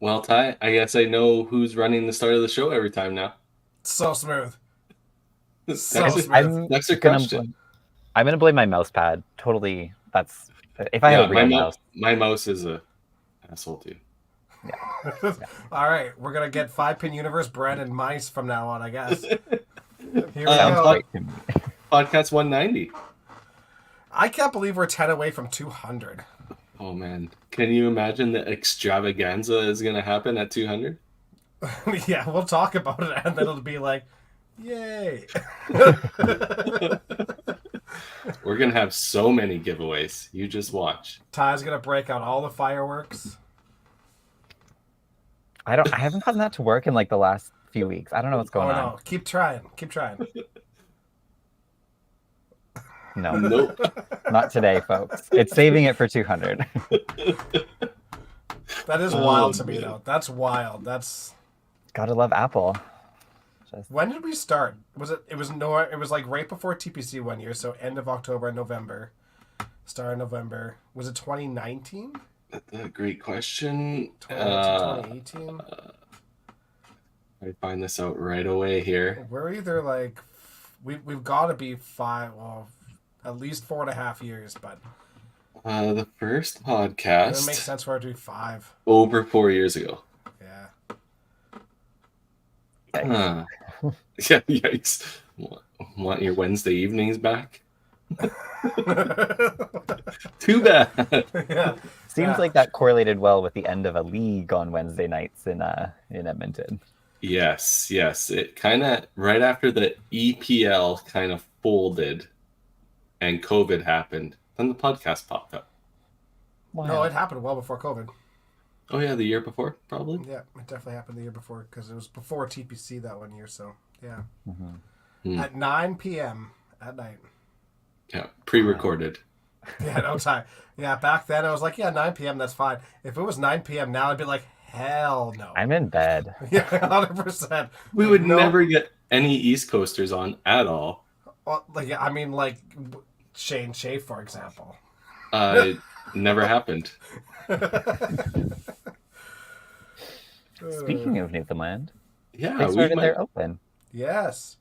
Well, Ty, I guess I know who's running the start of the show every time now. So smooth. So Next, smooth. next gonna question. I'm gonna blame my mouse pad. Totally. That's if I had Yeah, a real mouse. my mouse is a asshole too. All right, we're gonna get 5-pin universe bread and mice from now on, I guess. Here we Sounds go. great to me. Podcast 190. I can't believe we're 10 away from 200. Oh man, can you imagine the extravaganza is gonna happen at 200? Yeah, we'll talk about it, and then it'll be like, yay. We're gonna have so many giveaways. You just watch. Ty's gonna break out all the fireworks. I haven't gotten that to work in like the last few weeks. I don't know what's going on. No, keep trying. No, Nope. not today, folks. It's saving it for 200. That is wild to me, though. That's wild. That's. Gotta love Apple. When did we start? It was like right before TPC one year, so end of October and November. Start of November. Was it 2019? Great question. 2018? I find this out right away here. We're either like we've got to be at least 4.5 years, but The first it makes podcast sense for it to be 5. over 4 years ago. Yeah. Huh. Yeah, yikes. Want your Wednesday evenings back? Too bad. Yeah. Seems like that correlated well with the end of a league on Wednesday nights in Edmonton. Yes. It kind of right after the EPL kind of folded and COVID happened, then the podcast popped up. Wow. No, it happened well before COVID. Oh yeah, the year before, probably. Yeah, it definitely happened the year before because it was before TPC that one year. So yeah, At 9 p.m. at night. Yeah, pre-recorded. Yeah, no time. Yeah, back then I was like, yeah, 9 p.m. That's fine. If it was 9 p.m. now, I'd be like, hell no. I'm in bed. Yeah, 100%. We would never get any East Coasters on at all. Well, like Shane Shea, for example. It never happened. Speaking of Newfoundland, Yeah, they started their open. Yes.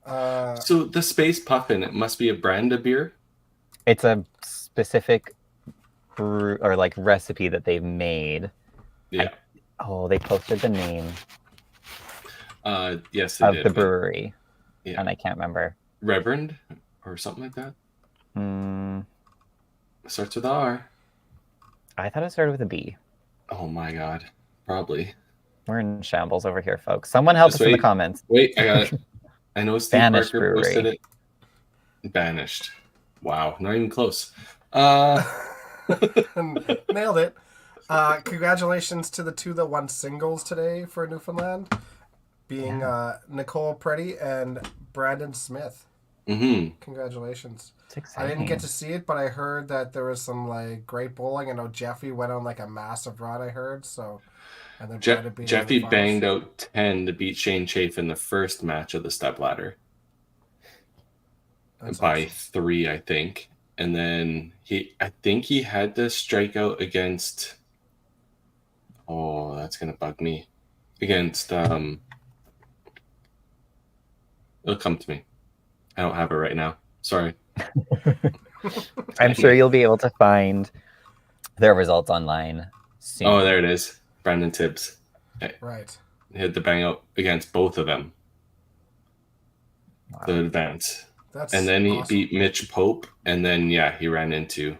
So the Space Puffin, it must be a brand of beer. It's a specific brew or like recipe that they've made. Yeah. They posted the name Yes, they of did. the brewery, Yeah. and I can't remember. Reverend or something like that. Starts with R. I thought it started with a B. Oh my god, probably. We're in shambles over here, folks. Someone help us in the comments. Wait, I got it. I know Steve Banished Parker Brewery. posted it. Banished. Wow, not even close. Nailed it. Congratulations to the two that won singles today for Newfoundland, being Nicole Preddy and Brandon Smith. Mm-hmm. Congratulations. It's exciting. I didn't get to see it, but I heard that there was some like great bowling. I know Jeffy went on like a massive run, I heard. So, and then Brandon beat him in Jeffy the finals. banged out 10 to beat Shane Chafe in the first match of the step ladder. That's by awesome. 3, I think. And then I think he had to strike out against. Oh, that's gonna bug me. Against it'll come to me. I don't have it right now. Sorry. I'm sure you'll be able to find their results online soon. Oh, there it is. Brandon Tibbs. Right. He had to bang out against both of them. Wow. The advance. That's And then he awesome. beat Mitch Pope, and then he ran into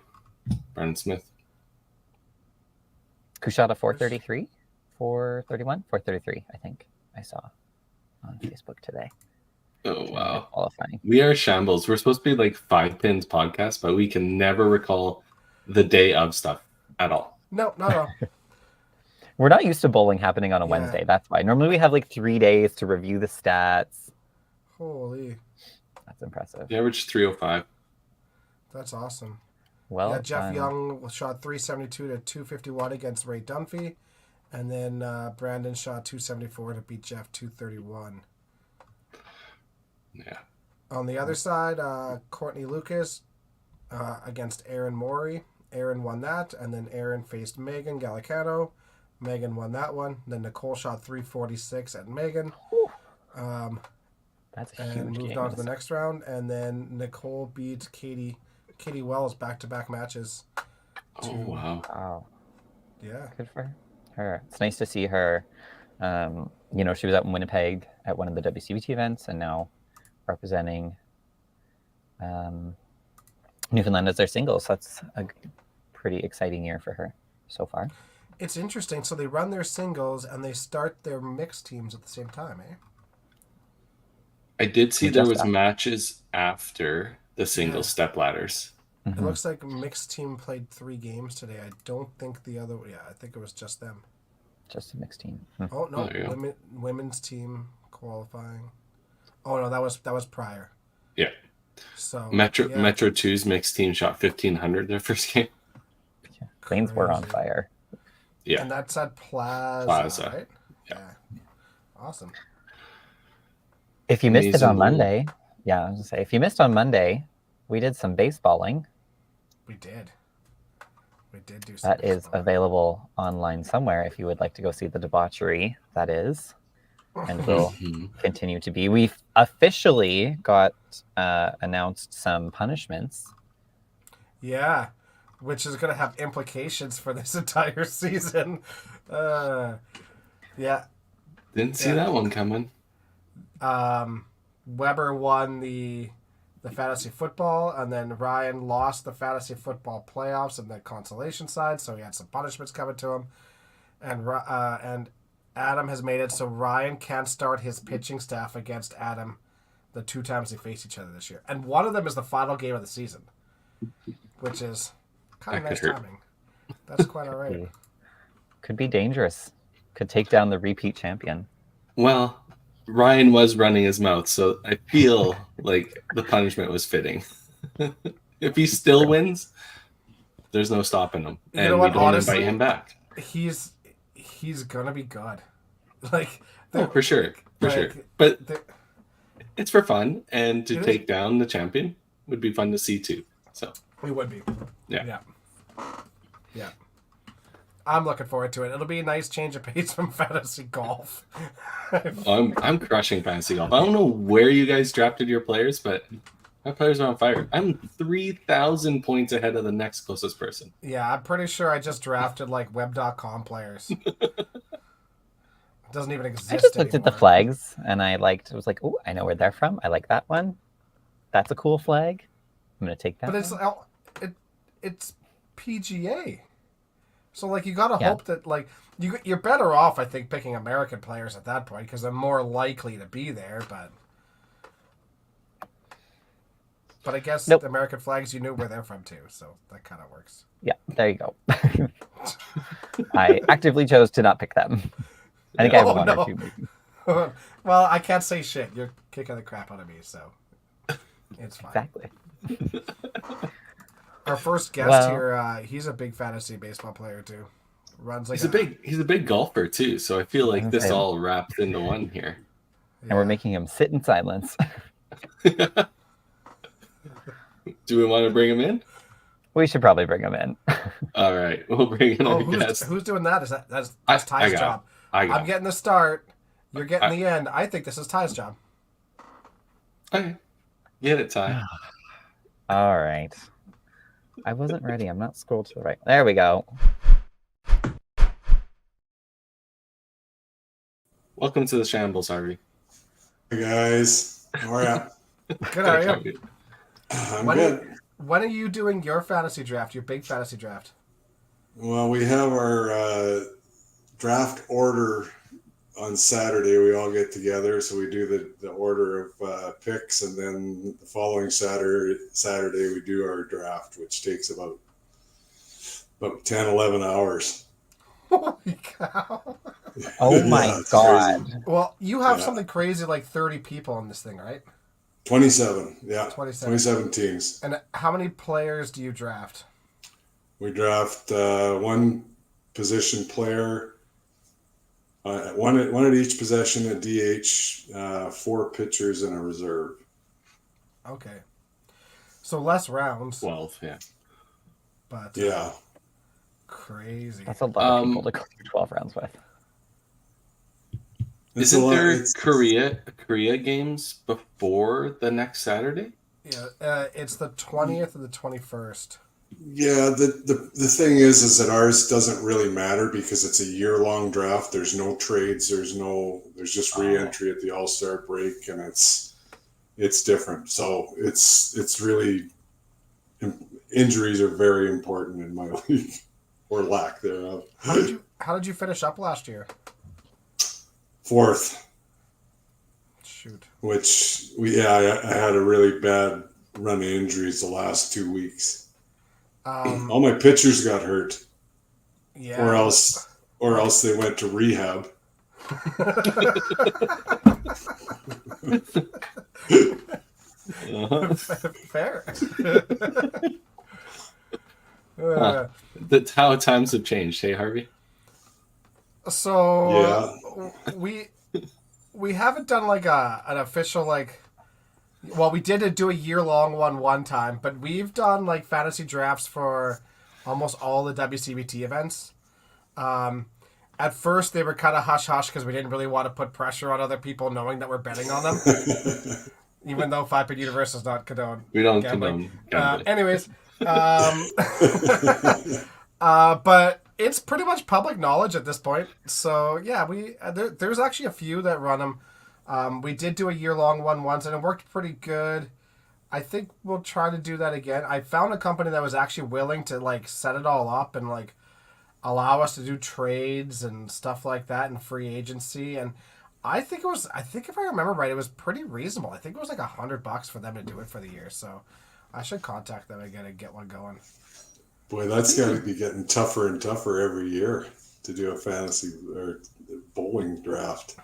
Brandon Smith. Who shot a 433? 431? 433, I think I saw on Facebook today. Oh wow. Qualifying. We are shambles. We're supposed to be like 5 Pins podcast, but we can never recall the day of stuff at all. No. We're not used to bowling happening on a Yeah. Wednesday. That's why. Normally we have like 3 days to review the stats. Holy, That's impressive. The average 305. that's awesome. Well, Jeff done. Young shot 372 to 251 against Ray Dunphy, and then Brandon shot 274 to beat Jeff 231. Yeah. On the other side, Courtney Lucas against Aaron Morey. Aaron won that, and then Aaron faced Megan Gallicano. Megan won that one. Then Nicole shot 346 at Megan. That's a And huge moved game. on to the next round. And then Nicole beat Katie Wells back-to-back matches. Oh wow. Wow, Yeah. good for her. It's nice to see her. She was out in Winnipeg at one of the WCBT events, and now representing Newfoundland as their singles. That's a pretty exciting year for her so far. It's interesting. So they run their singles and they start their mixed teams at the same time, eh? I did see We there just was got- matches after the single Yeah. step ladders. It looks like mixed team played 3 games today. I don't think the other... Yeah, I think it was just them. Just a mixed team. Oh, no. There you go. Women's team qualifying. Oh, no, that was prior. Yeah. So Metro yeah, Metro 2's mixed team shot 1,500 their first game. Queens were on crazy. fire. Yeah. And that's at Plaza, Plaza. right? Yeah. Awesome. If you missed it Amazing on rule. Monday, I was gonna say, if you missed on Monday, we did some baseballing. We did. We did do some That is baseball. available online somewhere if you would like to go see the debauchery that is, and will Mhm. continue to be. We've officially got announced some punishments. Yeah, which is going to have implications for this entire season. Yeah. Didn't see Yeah. that one coming. Weber won the fantasy football, and then Ryan lost the fantasy football playoffs and the consolation side, so he had some punishments coming to him. And Adam has made it so Ryan can't start his pitching staff against Adam the 2 times they face each other this year. And one of them is the final game of the season, which is kind of That nice could hurt. timing. That's quite all right. Could be dangerous. Could take down the repeat champion. Well, Ryan was running his mouth, so I feel like the punishment was fitting. If he still wins, there's no stopping him, You and know we what, don't honestly- invite him back. He's gonna be good. Like, Oh, for sure, for like, sure. But the- it's for fun, and to It is. take down the champion would be fun to see too. So we would be. yeah, Yeah. I'm looking forward to it. It'll be a nice change of pace from fantasy golf. I'm crushing fantasy golf. I don't know where you guys drafted your players, but my players are on fire. I'm 3,000 points ahead of the next closest person. Yeah, I'm pretty sure I just drafted like web.com players. It doesn't even exist I just looked at the anymore. flags and I was like, oh, I know where they're from. I like that one. That's a cool flag. I'm gonna take that. But one. it's PGA. So like you gotta Yeah. hope that like you're better off, I think, picking American players at that point because they're more likely to be there. But I guess Nope. the American flags, you knew where they're from too, so that kind of works. Yeah, there you go. I actively chose to not pick them. I think I have Oh, one no. or two. Maybe. Well, I can't say shit. You're kicking the crap out of me, so it's fine. Exactly. Our first guest Well- here, he's a big fantasy baseball player too. Runs like He's a big golfer too, so I feel like this Okay. all wrapped into one here. And we're making him sit in silence. Do we want to bring him in? We should probably bring him in. All right, we'll bring in Oh, our guest. who's doing that? That's I Ty's got job. I got I'm getting the start. You're getting the end. I think this is Ty's job. Okay. Get it, Ty. All right. I wasn't ready. I'm not scrolled to the right. There we go. Welcome to the shambles, Harvey. Hey guys, how are ya? Good, how are you? I'm When, good. when are you doing your fantasy draft? Your big fantasy draft? Well, we have our draft order on Saturday. We all get together, so we do the order of picks, and then the following Saturday we do our draft, which takes about 10, 11 hours. Holy cow! Oh Yeah, my it's god. crazy. Well, you have Yeah. something crazy like 30 people on this thing, right? 27, yeah, 27. 27 teams. And how many players do you draft? We draft one position player, one at each possession at DH, 4 pitchers and a reserve. Okay. So less rounds, 12, yeah. but Yeah, crazy. That's a lot of people to go through 12 rounds with. It's a Isn't lot- there it's- Korea games before the next Saturday? Yeah, it's the 20th and the 21st. Yeah, the thing is that ours doesn't really matter because it's a year-long draft. There's no trades. There's just re-entry at the All-Star break, and it's different. So it's really, injuries are very important in my league, or lack thereof. How did you finish up last year? Fourth, Shoot. which I had a really bad run of injuries the last 2 weeks. All my pitchers got hurt, Yeah. or else they went to rehab. Fair. That's how times have changed, hey Harvey? So we haven't done like an official well, we did do a year-long one time, but we've done like fantasy drafts for almost all the WCBT events. At first, they were kind of hush-hush because we didn't really want to put pressure on other people knowing that we're betting on them, even though 5-Pit Universe is not condoned. We don't gambling. condone gambling. Anyways, but it's pretty much public knowledge at this point. So yeah, there's actually a few that run them. We did do a year-long one once, and it worked pretty good. I think we'll try to do that again. I found a company that was actually willing to like set it all up and like allow us to do trades and stuff like that and free agency. And I think if I remember right, it was pretty reasonable. I think it was like $100 for them to do it for the year. So I should contact them again and get one going. Boy, that's got to be getting tougher and tougher every year to do a fantasy or bowling draft.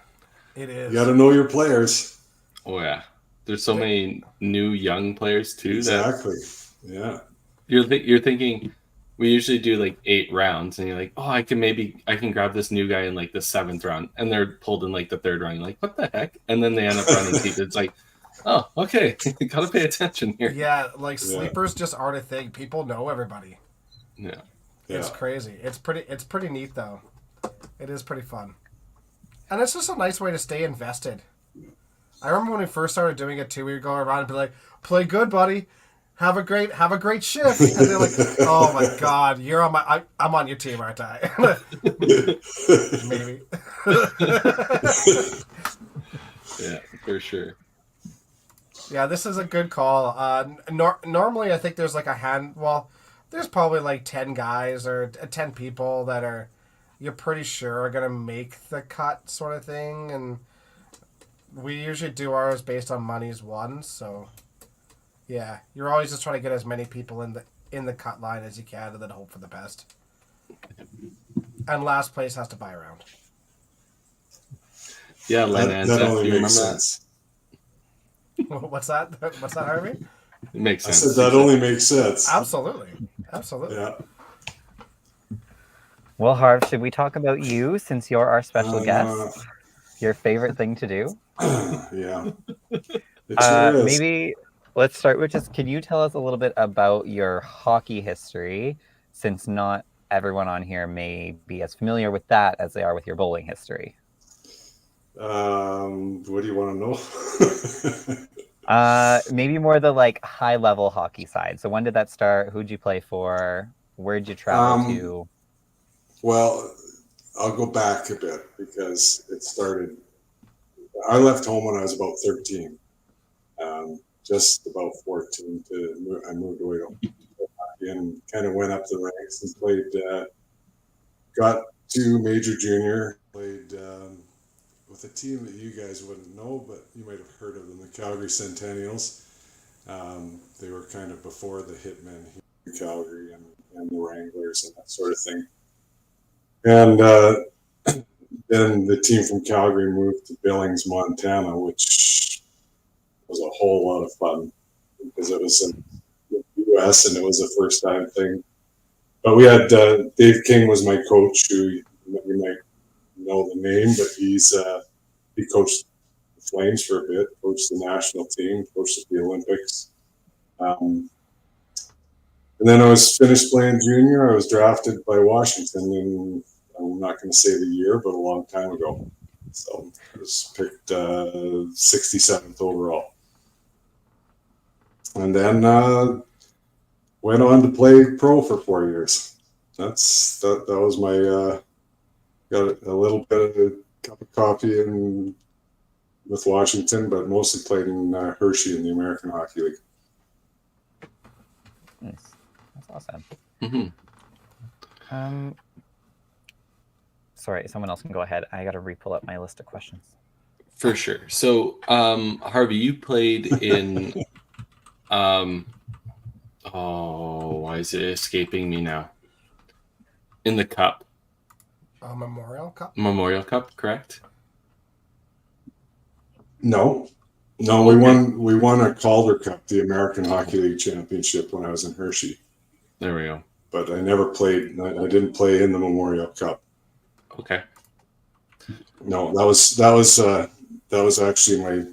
It is. You got to know your players. Oh yeah, there's so many new young players too. Exactly. Yeah. You're thinking we usually do like 8 rounds, and you're like, oh, I can grab this new guy in like the 7th round, and they're pulled in like the 3rd round. You're like, what the heck? And then they end up running teeth. It's like, oh, okay, gotta pay attention here. Yeah, like sleepers just aren't a thing. People know everybody. Yeah. It's crazy. It's pretty neat though. It is pretty fun. And it's just a nice way to stay invested. I remember when we first started doing it too, we would go around and be like, play good, buddy. Have a great shift. And they're like, oh my God, I'm on your team, aren't I? Maybe. Yeah, for sure. Yeah, this is a good call. Normally, I think there's like there's probably like 10 guys or 10 people that you're pretty sure are going to make the cut sort of thing. And we usually do ours based on money's won. So, yeah, you're always just trying to get as many people in the cut line as you can and then hope for the best. And last place has to buy around. Yeah, That only you makes remember sense. What's that? What's that, Harvey? that? It makes I sense. said that only makes sense. Absolutely. Yeah. Well, Harv, should we talk about you since you're our special Uh, guest? Your favorite thing to do? Yeah. It sure is. Maybe let's start with can you tell us a little bit about your hockey history, since not everyone on here may be as familiar with that as they are with your bowling history? What do you want to know? Maybe more the like high level hockey side. So when did that start? Who'd you play for? Where'd you travel to? Well, I'll go back a bit because it started. I left home when I was about 13, just about 14. I moved away to hockey and kind of went up the ranks and played. Got to major junior. Played with a team that you guys wouldn't know, but you might have heard of them, the Calgary Centennials. They were kind of before the Hitmen here in Calgary and the Wranglers and that sort of thing. And then the team from Calgary moved to Billings, Montana, which was a whole lot of fun because it was in the U.S. and it was a first-time thing. But we had Dave King was my coach, who you might know the name, but he coached the Flames for a bit, coached the national team, coached at the Olympics. And then I was finished playing junior. I was drafted by Washington, and I'm not going to say the year, but a long time ago. So I was picked 67th overall. And then went on to play pro for 4 years. That was my got a little bit of a cup of coffee in with Washington, but mostly played in Hershey in the American Hockey League. Nice. That's awesome. Mm-hmm. Sorry, someone else can go ahead. I got to re-pull up my list of questions. For sure. So, Harvey, you played in why is it escaping me now? In the Cup. Memorial Cup? Memorial Cup, correct? No, we won a Calder Cup, the American Hockey League Championship, when I was in Hershey. There we go. But I never played. I didn't play in the Memorial Cup. Okay. No, that was actually my.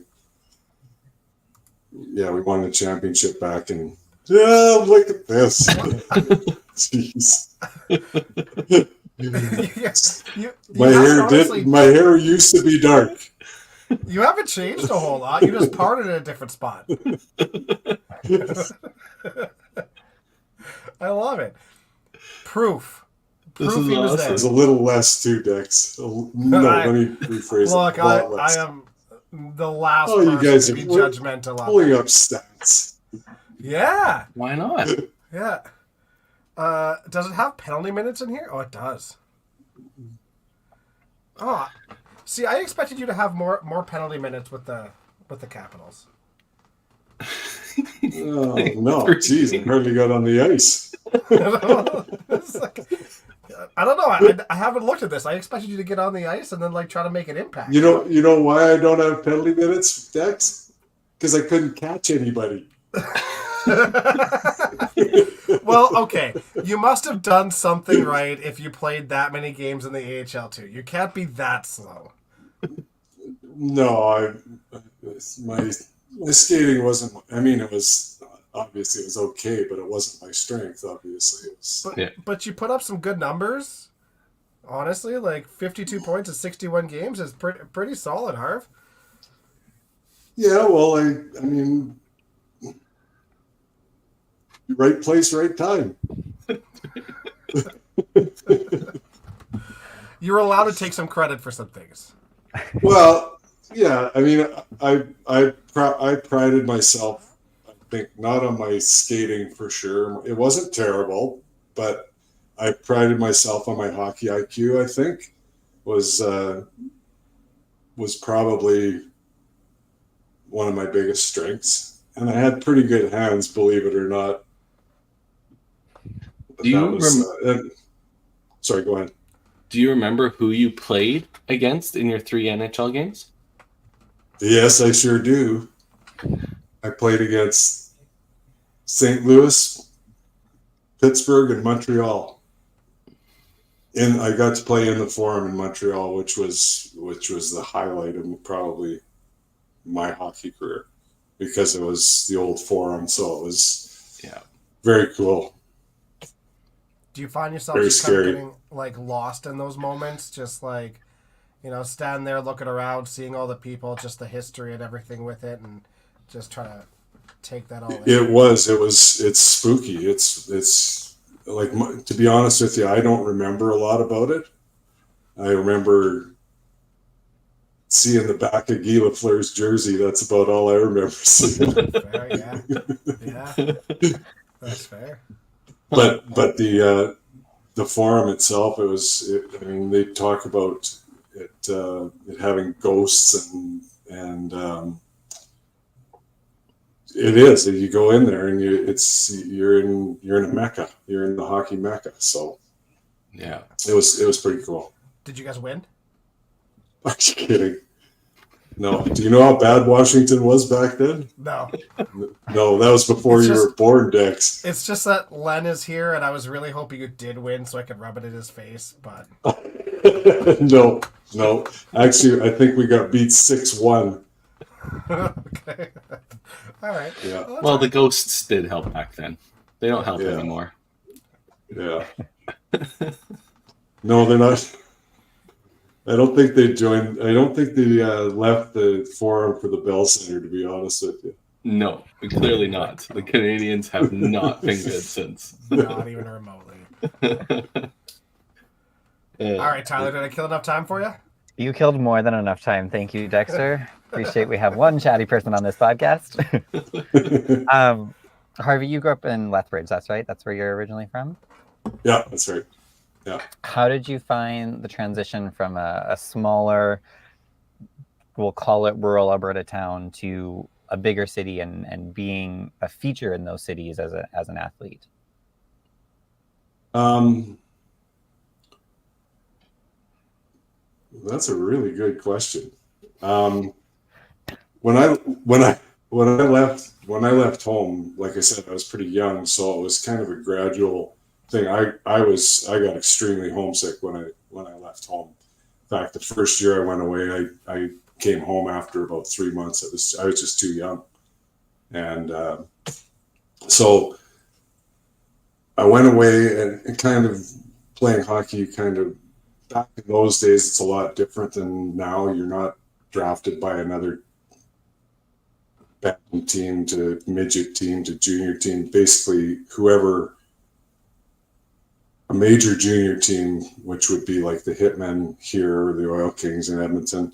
Yeah, we won the championship back in. Yeah, look at this. Jeez. My hair used to be dark. You haven't changed a whole lot. You just parted in a different spot. I love it. Proof This is he was awesome. there. There's a little less too, Dex. No, let me rephrase Look, it. A lot less. I am the last Oh, you person guys to are be judgmental on pulling that. up stats. Yeah, Why not? yeah. Does it have penalty minutes in here? Oh, it does. Oh, see, I expected you to have more penalty minutes with the Capitals. Oh, no, jeez, I hardly got on the ice. It's like, I don't know. I haven't looked at this. I expected you to get on the ice and then try to make an impact. You know why I don't have penalty minutes, Dex? Because I couldn't catch anybody. Well, okay. You must have done something right if you played that many games in the AHL too. You can't be that slow. No, my skating wasn't. I mean, it was obviously it was okay, but it wasn't my strength. Obviously, it was. But you put up some good numbers. Honestly, 52 points in 61 games is pretty solid, Harv. Yeah, well, I mean, right place, right time. You're allowed to take some credit for some things. Well, yeah, I mean, I prided myself, I think, not on my skating for sure. It wasn't terrible, but I prided myself on my hockey IQ, I think, was probably one of my biggest strengths. And I had pretty good hands, believe it or not. But sorry, go ahead. Do you remember who you played against in your 3 NHL games? Yes, I sure do. I played against St. Louis, Pittsburgh, and Montreal. And I got to play in the Forum in Montreal, which was the highlight of probably my hockey career, because it was the old Forum, so it was very cool. Do you find yourself Very just kind of scary. getting lost in those moments? Just stand there looking around, seeing all the people, just the history and everything with it, and just try to take that all in. It's spooky. It's like, to be honest with you, I don't remember a lot about it. I remember seeing the back of Guy Lafleur's jersey. That's about all I remember seeing. Fair, yeah. That's fair. But the Forum itself, I mean, they talk about it having ghosts and it is. You go in there and you're in a mecca. You're in the hockey mecca. So Yeah. it was pretty cool. Did you guys win? Are you kidding? No. Do you know how bad Washington was back then? No. No, that was before It's you just- were born, Dex. It's just that Len is here, and I was really hoping you did win so I could rub it in his face, but... No. Actually, I think we got beat 6-1. Okay. All right. Yeah. Well, Well, the ghosts did help back then. They don't help Yeah. anymore. Yeah. No, they're not. I don't think they joined. I don't think they left the forum for the Bell Center, to be honest with you. No, clearly not. The Canadians have not been good since. Not even remotely. All right, Tyler, did I kill enough time for you? You killed more than enough time. Thank you, Dexter. Appreciate we have one chatty person on this podcast. Harvey, you grew up in Lethbridge, that's right? That's where you're originally from? Yeah, that's right. Yeah. How did you find the transition from a smaller, we'll call it rural Alberta town, to a bigger city and being a feature in those cities as an athlete? That's a really good question. When I left home, like I said, I was pretty young, so it was kind of a gradual thing. I got extremely homesick when I left home. In fact, the first year I went away, I came home after about 3 months. I was just too young, and so I went away and kind of playing hockey. Kind of back in those days, it's a lot different than now. You're not drafted by another bantam team to midget team to junior team. Basically, whoever a major junior team, which would be like the Hitmen here or the Oil Kings in Edmonton,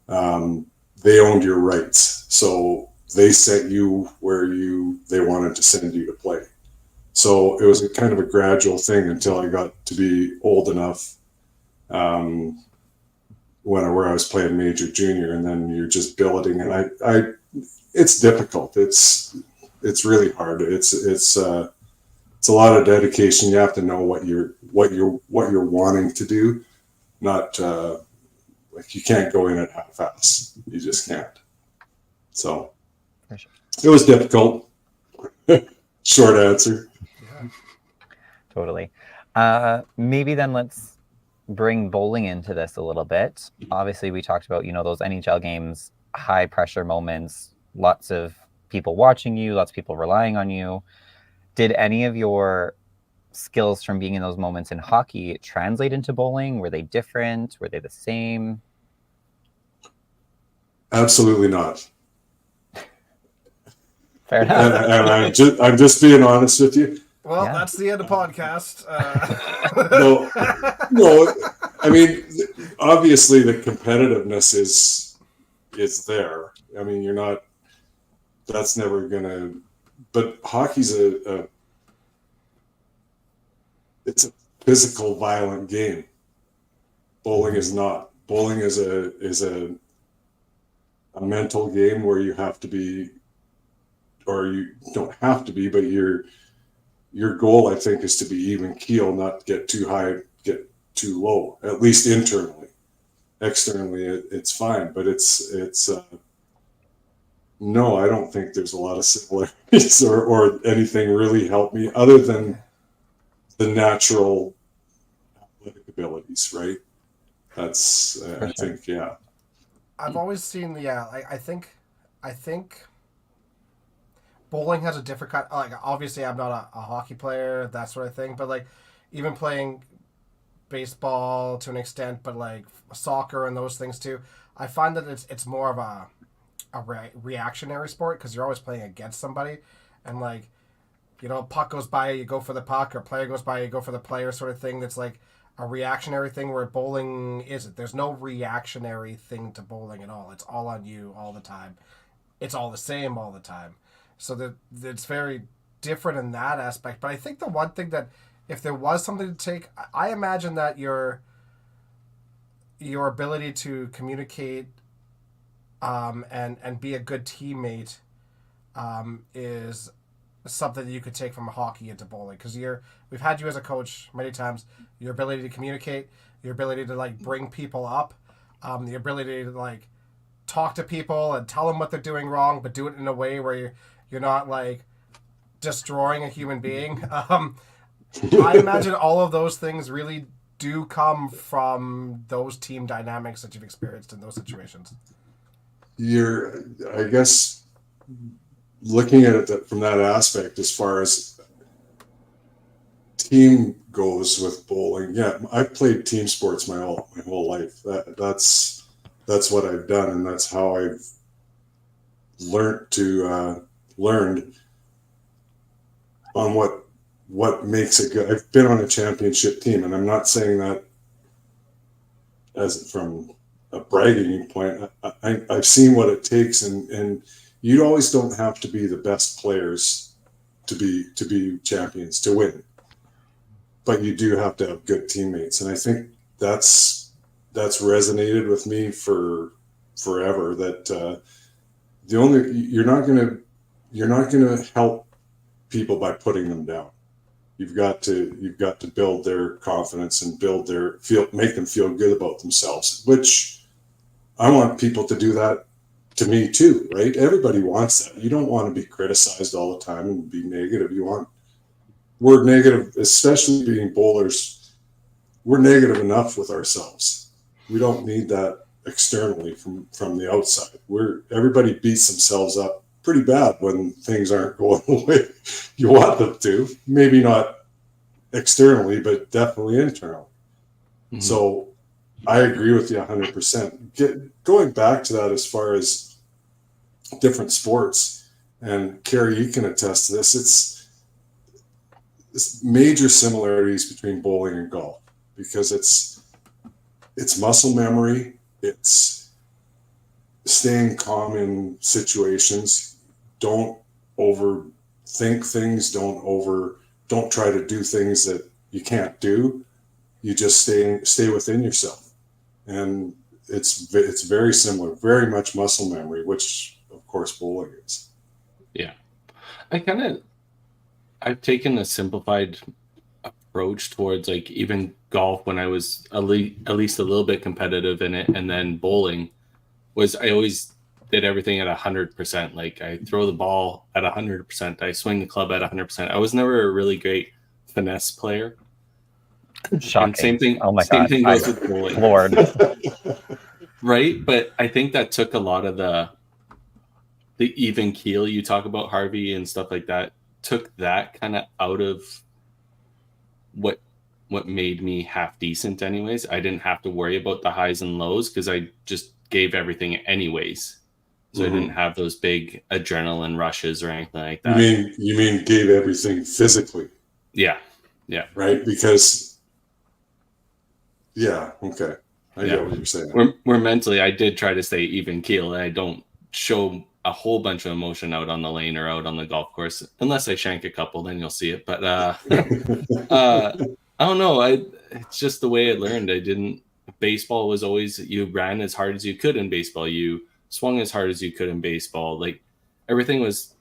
they owned your rights. So they sent you where they wanted to send you to play. So it was a kind of a gradual thing until I got to be old enough where I was playing major junior, and then you're just billeting. And it's difficult. It's really hard. It's a lot of dedication. You have to know what you're wanting to do. Not like you can't go in at half-ass. You just can't. So it was difficult. Short answer. Yeah. Totally. Maybe then let's bring bowling into this a little bit. Obviously, we talked about, those NHL games, high pressure moments, lots of people watching you, lots of people relying on you. Did any of your skills from being in those moments in hockey translate into bowling? Were they different? Were they the same? Absolutely not. Fair enough. And I'm just being honest with you. Well, Yeah. that's the end of podcast. No. I mean, obviously the competitiveness is there. I mean, you're not. That's never gonna. But hockey's it's a physical, violent game. Bowling is not. Bowling is a mental game where you have to be, or you don't have to be, but your goal, I think, is to be even keel, not get too high, get too low. At least internally. Externally, it's fine, but it's. No, I don't think there's a lot of similarities or anything really helped me other than the natural athletic abilities, right? That's I think, yeah. I've always seen I think bowling has a different kind. Like, obviously, I'm not a hockey player, that sort of thing, but like even playing baseball to an extent, but like soccer and those things too, I find that it's more of a reactionary sport because you're always playing against somebody, and like, puck goes by, you go for the puck, or player goes by, you go for the player, sort of thing. That's like a reactionary thing, where bowling isn't. There's no reactionary thing to bowling at all. It's all on you all the time. It's all the same all the time. So that it's very different in that aspect. But I think the one thing that, if there was something to take, I imagine that your ability to communicate and be a good teammate is something that you could take from hockey into bowling, because we've had you as a coach many times. Your ability to communicate, your ability to like bring people up, the ability to like talk to people and tell them what they're doing wrong, but do it in a way where you're not like destroying a human being. I imagine all of those things really do come from those team dynamics that you've experienced in those situations. I guess, looking at it from that aspect, as far as team goes with bowling, yeah, I've played team sports my whole life. That's what I've done, and that's how I've learned on what makes it good. I've been on a championship team, and I'm not saying that as from a bragging point. I've seen what it takes, and you always don't have to be the best players to be champions, to win, but you do have to have good teammates, and I think that's resonated with me for forever. That you're not gonna help people by putting them down. You've got to build their confidence and make them feel good about themselves, which I want people to do that to me too, right? Everybody wants that. You don't want to be criticized all the time and be negative. We're negative, especially being bowlers. We're negative enough with ourselves. We don't need that externally from the outside. Everybody beats themselves up pretty bad when things aren't going the way you want them to. Maybe not externally, but definitely internally. Mm-hmm. So I agree with you 100%. Going back to that, as far as different sports, and Carrie, you can attest to this, it's major similarities between bowling and golf, because it's muscle memory, it's staying calm in situations. Don't overthink things. Don't try to do things that you can't do. You just stay within yourself, and it's very similar, very much muscle memory, which of course bowling is. Yeah, I've taken a simplified approach towards, like, even golf when I was at least a little bit competitive in it, and then bowling was I always did everything at 100%. Like, I throw the ball at 100%. I swing the club at 100%. I was never a really great finesse player. Shocking. And same thing. Oh my same God. thing goes with bowling. Lord. Right, but I think that took a lot of the even keel you talk about, Harvey, and stuff like that. Took that kind of out of what made me half decent. Anyways, I didn't have to worry about the highs and lows because I just gave everything anyways. So I didn't have those big adrenaline rushes or anything like that. You mean gave everything physically? Yeah. Right, because okay, I get what you're saying. Where mentally, I did try to stay even keel, and I don't show a whole bunch of emotion out on the lane or out on the golf course, unless I shank a couple, then you'll see it. But I don't know. It's just the way I learned. Baseball was always, you ran as hard as you could in baseball. You swung as hard as you could in baseball. Like, everything was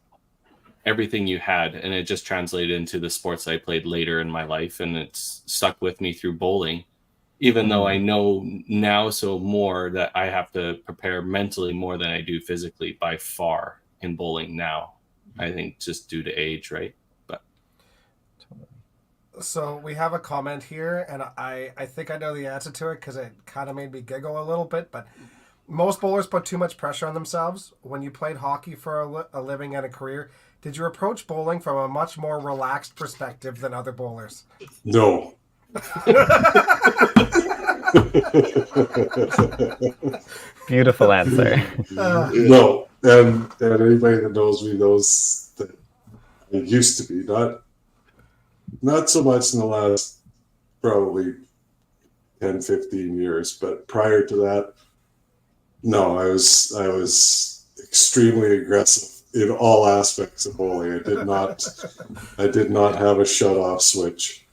everything you had, and it just translated into the sports I played later in my life, and it's stuck with me through bowling, even though I know now so more that I have to prepare mentally more than I do physically by far in bowling now. I think just due to age, right? So we have a comment here, and I think I know the answer to it because it kind of made me giggle a little bit, but most bowlers put too much pressure on themselves. When you played hockey for a living and a career, did you approach bowling from a much more relaxed perspective than other bowlers? No. Beautiful answer. No, and anybody that knows me knows that it used to be not so much in the last probably 10, 15 years, but prior to that, no, I was extremely aggressive in all aspects of bowling. I did not have a shut-off switch.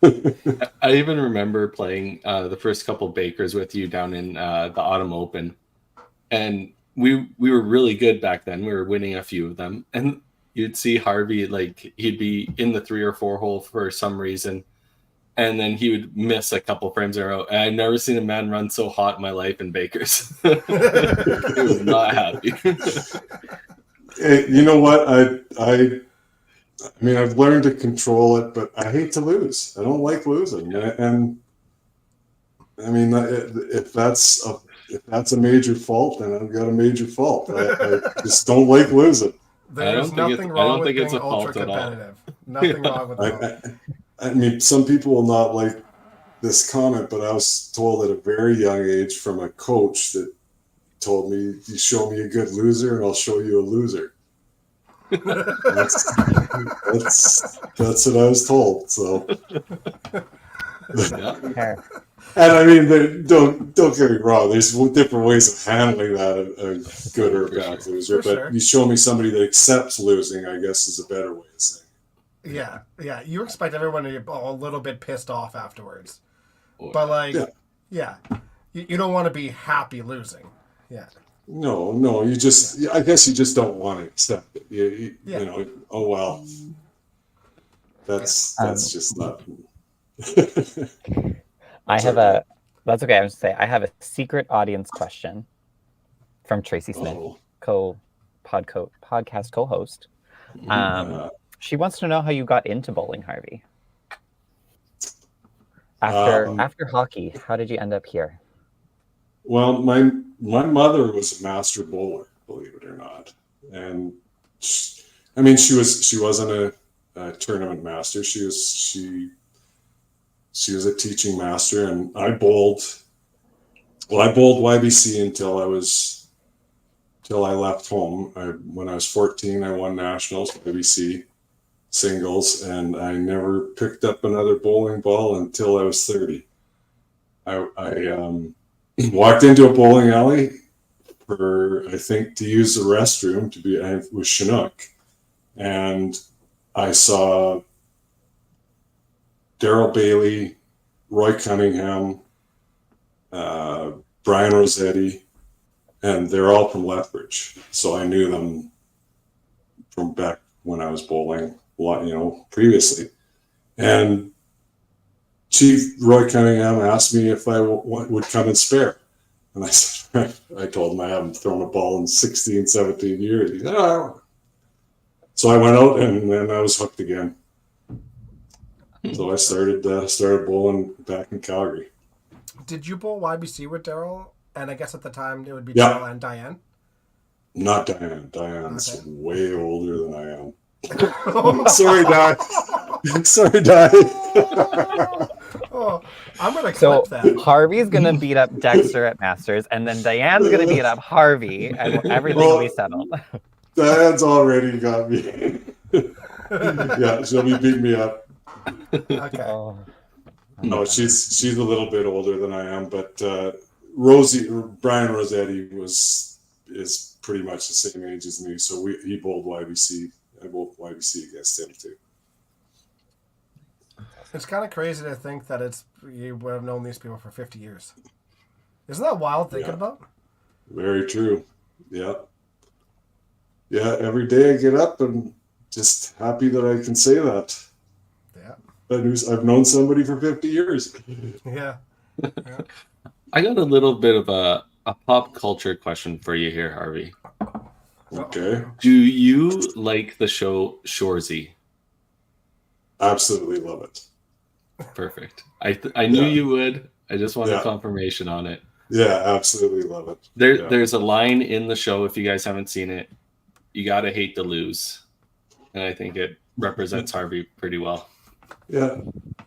I even remember playing the first couple Bakers with you down in the Autumn Open, and we were really good back then. We were winning a few of them, and you'd see Harvey, like, he'd be in the 3 or 4 hole for some reason, and then he would miss a couple frames in a row. And I've never seen a man run so hot in my life in Bakers. He was not happy. Hey, you know what? I mean, I've learned to control it, but I hate to lose. I don't like losing, and I mean, if that's a major fault, then I've got a major fault. I just don't like losing. There's nothing wrong with being ultra competitive. Nothing wrong with that. I mean, some people will not like this comment, but I was told at a very young age from a coach that told me, "You show me a good loser, and I'll show you a loser." That's what I was told. So, Yeah. Fair. and I mean, don't get me wrong. There's different ways of handling that, a good or a For bad sure. loser. For But sure. you show me somebody that accepts losing, I guess, is a better way of saying it. Yeah. You expect everyone to be a little bit pissed off afterwards, Or- but like, Yeah. you don't want to be happy losing. Yeah. No, I guess you just don't want to accept it. You Yeah. know, oh well. That's just not. I have Sorry. that's okay. I was to say I have a secret audience question from Tracy Smith, Oh, podcast co-host. uh, She wants to know how you got into bowling, Harvey. After hockey, how did you end up here? well, my mother was a master bowler, believe it or not, and I mean she wasn't a tournament master. She was a teaching master, and I bowled. Well, I bowled YBC until I left home. When I was 14, I won nationals YBC singles, and I never picked up another bowling ball until I was 30. I walked into a bowling alley I think, to use the restroom with Chinook, and I saw Daryl Bailey, Roy Cunningham, Brian Rossetti, and they're all from Lethbridge. So I knew them from back when I was bowling a lot, previously. And Chief Roy Cunningham asked me if I would come and spare. And I said, I told him I haven't thrown a ball in 16, 17 years. He said, oh. So I went out and then I was hooked again. So I started bowling back in Calgary. Did you bowl YBC with Daryl? And I guess at the time it would be Yeah. Daryl and Diane. Not Diane. Diane's Okay. way older than I am. Sorry, Di. Sorry, Di. Oh, I'm gonna So clip that. Harvey's gonna beat up Dexter at Masters, and then Diane's gonna beat up Harvey, and everything will be settled. Diane's already got me. Yeah, she'll be beating me up. Okay. Oh. No, she's a little bit older than I am, but Brian Rossetti is pretty much the same age as me. So he bowled YBC. I bowled YBC against him too. It's kind of crazy to think that you would have known these people for 50 years. Isn't that wild thinking Yeah. about? Very true. Yeah. Yeah, every day I get up and just happy that I can say that. Yeah. I've known somebody for 50 years. Yeah. I got a little bit of a pop culture question for you here, Harvey. Okay. Do you like the show Shoresy? Absolutely love it. Perfect. I knew Yeah. you would. I just wanted Yeah. confirmation on it. Yeah, absolutely love it. Yeah. There's a line in the show, if you guys haven't seen it, you gotta hate to lose. And I think it represents Harvey pretty well. Yeah.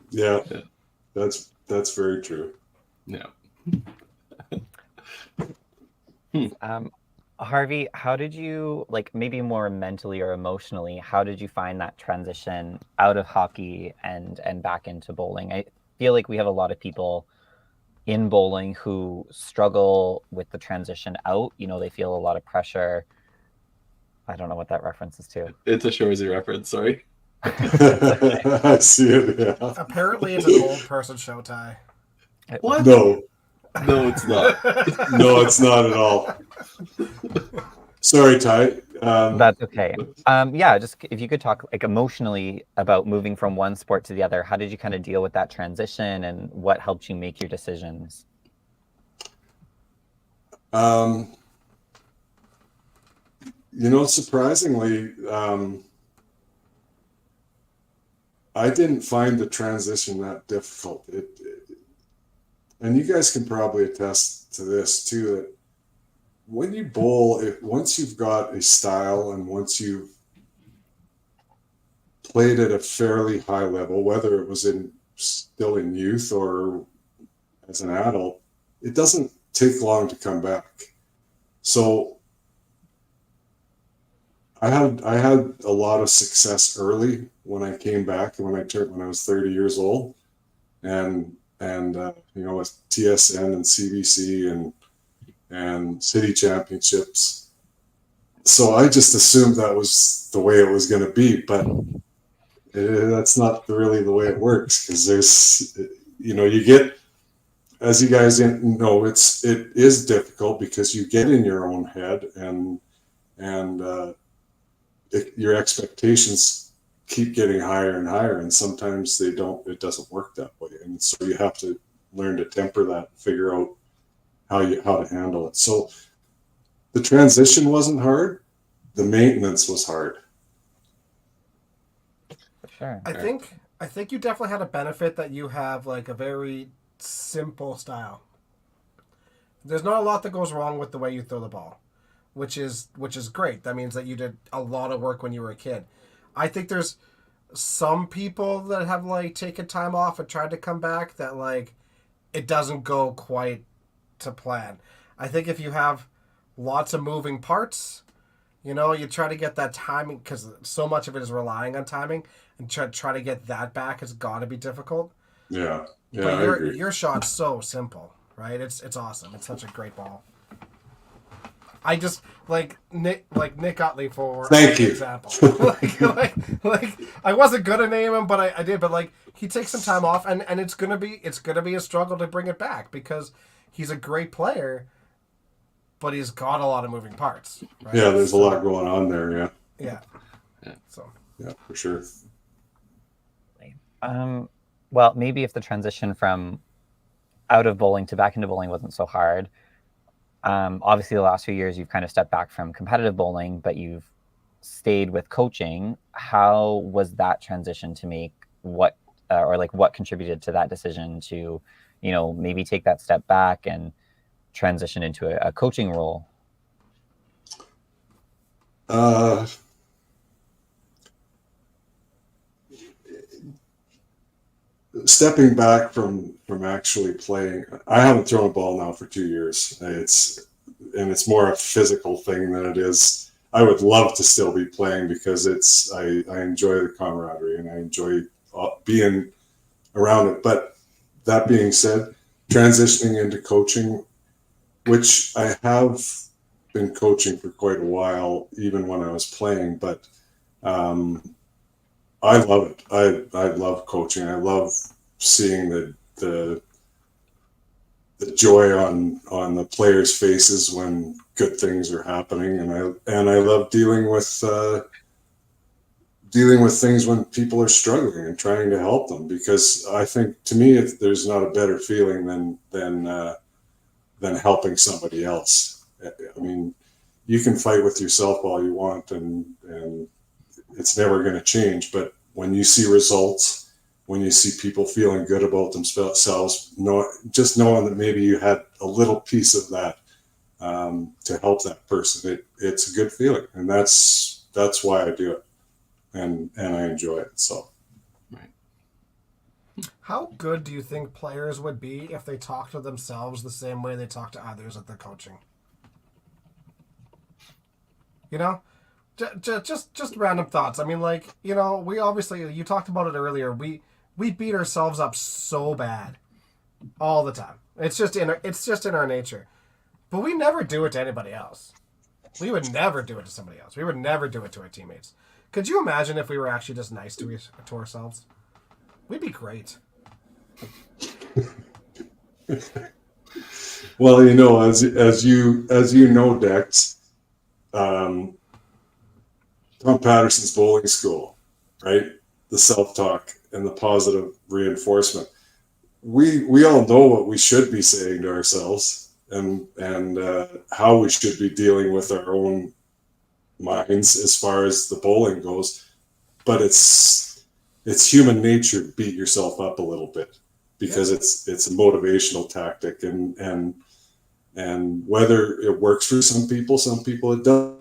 Yeah. Yeah. That's very true. Yeah. Harvey, how did you, like, maybe more mentally or emotionally, how did you find that transition out of hockey and back into bowling? I feel like we have a lot of people in bowling who struggle with the transition out. They feel a lot of pressure. I don't know what that reference is to. It's a Shoresy reference, sorry. I see it. Yeah. Apparently, it's an old person show, Ty. What? No, No, it's not. no, it's not at all. Sorry, Ty. That's okay. Yeah, just if you could talk like emotionally about moving from one sport to the other, how did you kind of deal with that transition and what helped you make your decisions? Surprisingly, I didn't find the transition that difficult. And you guys can probably attest to this too, that when you bowl, once you've got a style and once you've played at a fairly high level, whether it was still in youth or as an adult, it doesn't take long to come back. So I had a lot of success early when I came back, when I was 30 years old, and with TSN and CBC and city championships. So I just assumed that was the way it was going to be, but that's not really the way it works, because there's, you get, as you guys know, it is difficult because you get in your own head, and your expectations keep getting higher and higher, and sometimes it doesn't work that way, and so you have to learn to temper that, figure out how to handle it. So the transition wasn't hard, the maintenance was hard. Sure. I think you definitely had a benefit that you have like a very simple style. There's not a lot that goes wrong with the way you throw the ball, which is great. That means that you did a lot of work when you were a kid. I think there's some people that have like taken time off and tried to come back that like it doesn't go quite to plan. I think if you have lots of moving parts, you try to get that timing, because so much of it is relying on timing, and try to get that back has got to be difficult. Yeah, But I agree. your shot's so simple, right? It's awesome. It's such a great ball. I just like Nick Utley for Thank you. example. like I wasn't gonna name him, but I did. But like he takes some time off, and it's gonna be a struggle to bring it back, because he's a great player, but he's got a lot of moving parts. Right? Yeah, there's a lot going on there. Yeah. So. Yeah, for sure. Well, maybe if the transition from out of bowling to back into bowling wasn't so hard. Obviously, the last few years you've kind of stepped back from competitive bowling, but you've stayed with coaching. How was that transition to make what contributed to that decision to, maybe take that step back and transition into a coaching role? Stepping back from actually playing, I haven't thrown a ball now for 2 years. It's more a physical thing than it is. I would love to still be playing, because I enjoy the camaraderie and I enjoy being around it. But that being said, transitioning into coaching, which I have been coaching for quite a while, even when I was playing, but I love it. I love coaching. I love seeing the joy on the players' faces when good things are happening, and I love dealing with things when people are struggling and trying to help them, because I think, to me, there's not a better feeling than helping somebody else. I mean, you can fight with yourself all you want, and it's never going to change. But when you see results, when you see people feeling good about themselves, just knowing that maybe you had a little piece of that to help that person, it's a good feeling, and that's why I do it, and I enjoy it. So, how good do you think players would be if they talked to themselves the same way they talk to others that they're coaching? Just random thoughts. I mean, like, we obviously, you talked about it earlier. We beat ourselves up so bad all the time. It's just in our nature. But we never do it to anybody else. We would never do it to somebody else. We would never do it to our teammates. Could you imagine if we were actually just nice to ourselves? We'd be great. Well, as you know, Dex, Tom Patterson's bowling school, right? The self-talk and the positive reinforcement. We all know what we should be saying to ourselves, and how we should be dealing with our own minds as far as the bowling goes. But it's human nature to beat yourself up a little bit, because it's a motivational tactic, and whether it works for some people it doesn't.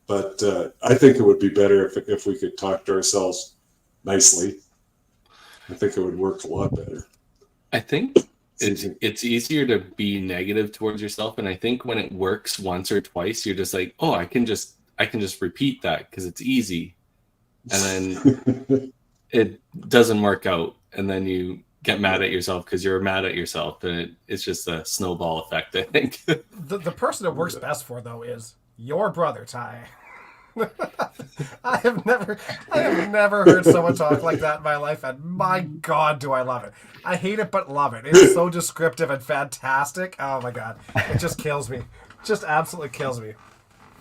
But I think it would be better if we could talk to ourselves nicely. I think it would work a lot better. I think it's easier to be negative towards yourself, and I think when it works once or twice, you're just like, oh, I can just repeat that because it's easy, and then it doesn't work out, and then you get mad at yourself because you're mad at yourself, and it's just a snowball effect, I think. The person it works best for, though, is your brother, Ty. I have never heard someone talk like that in my life, and my God, do I love it. I hate it, but love it. It's so descriptive and fantastic. Oh my God. It just kills me. Just absolutely kills me.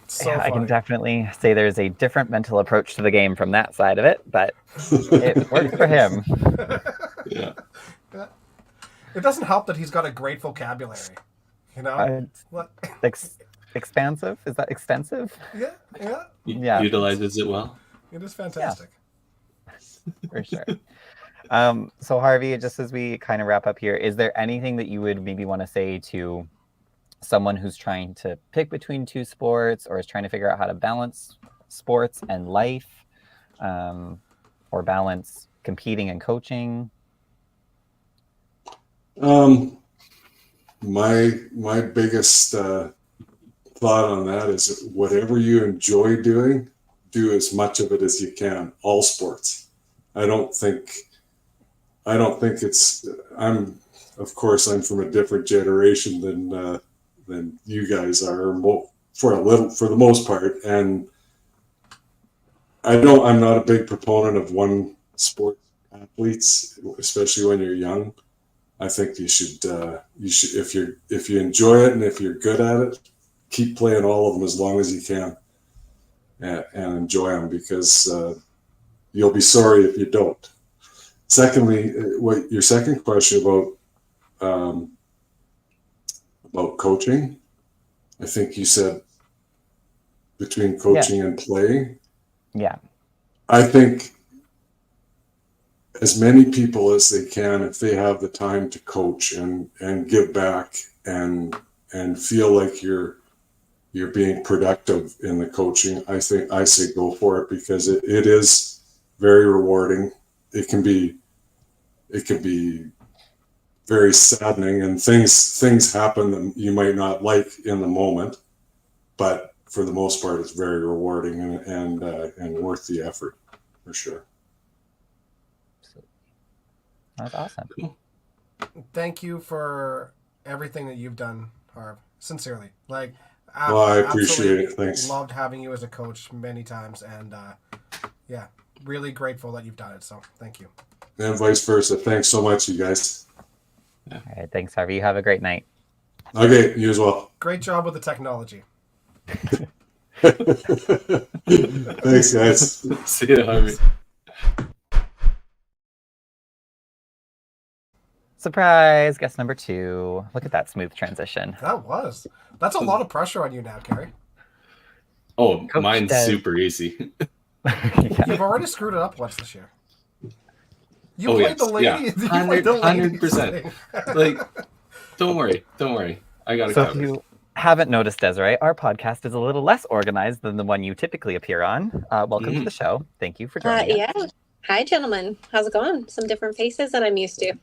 So Yeah, I can funny. definitely say there's a different mental approach to the game from that side of it, but it worked for him. Yeah. It doesn't help that he's got a great vocabulary. You know? What? Expansive? Is that extensive? Yeah, yeah. Yeah. Utilizes it well. It is fantastic. For sure. So Harvey, just as we kind of wrap up here, is there anything that you would maybe want to say to someone who's trying to pick between two sports or is trying to figure out how to balance sports and life, or balance competing and coaching? My biggest thought on that is whatever you enjoy doing, do as much of it as you can. All sports. I don't think it's. Of course, I'm from a different generation than you guys are, for the most part, and I'm not a big proponent of one sport athletes, especially when you're young. I think you should if you enjoy it and if you're good at it, keep playing all of them as long as you can, and enjoy them, because you'll be sorry if you don't. Secondly, what your second question about coaching, I think you said between coaching and playing. Yeah. I think as many people as they can, if they have the time to coach and give back and feel like you're being productive in the coaching, I say go for it, because it is very rewarding. It can be very saddening, and things happen that you might not like in the moment, but for the most part, it's very rewarding and worth the effort, for sure. That's awesome. Thank you for everything that you've done, Harv. Sincerely. Like, Well, I appreciate it. Thanks. Loved having you as a coach many times, and yeah, really grateful that you've done it. So thank you. And vice versa. Thanks so much, you guys. All right. Thanks, Harvey. You have a great night. Okay, you as well. Great job with the technology. Thanks, guys. See you, Harvey. Surprise! Guest number 2. Look at that smooth transition. That's a lot of pressure on you now, Carrie. Oh, Coach mine's Des. super easy. Yeah. You've already screwed it up once this year. You Oh, played yes. the lady. Yeah. You played the lady 100%. Like, don't worry. I got it So if covered. you haven't noticed, Desiree, our podcast is a little less organized than the one you typically appear on. Welcome to the show. Thank you for joining us. Yeah. Hi, gentlemen. How's it going? Some different faces than I'm used to.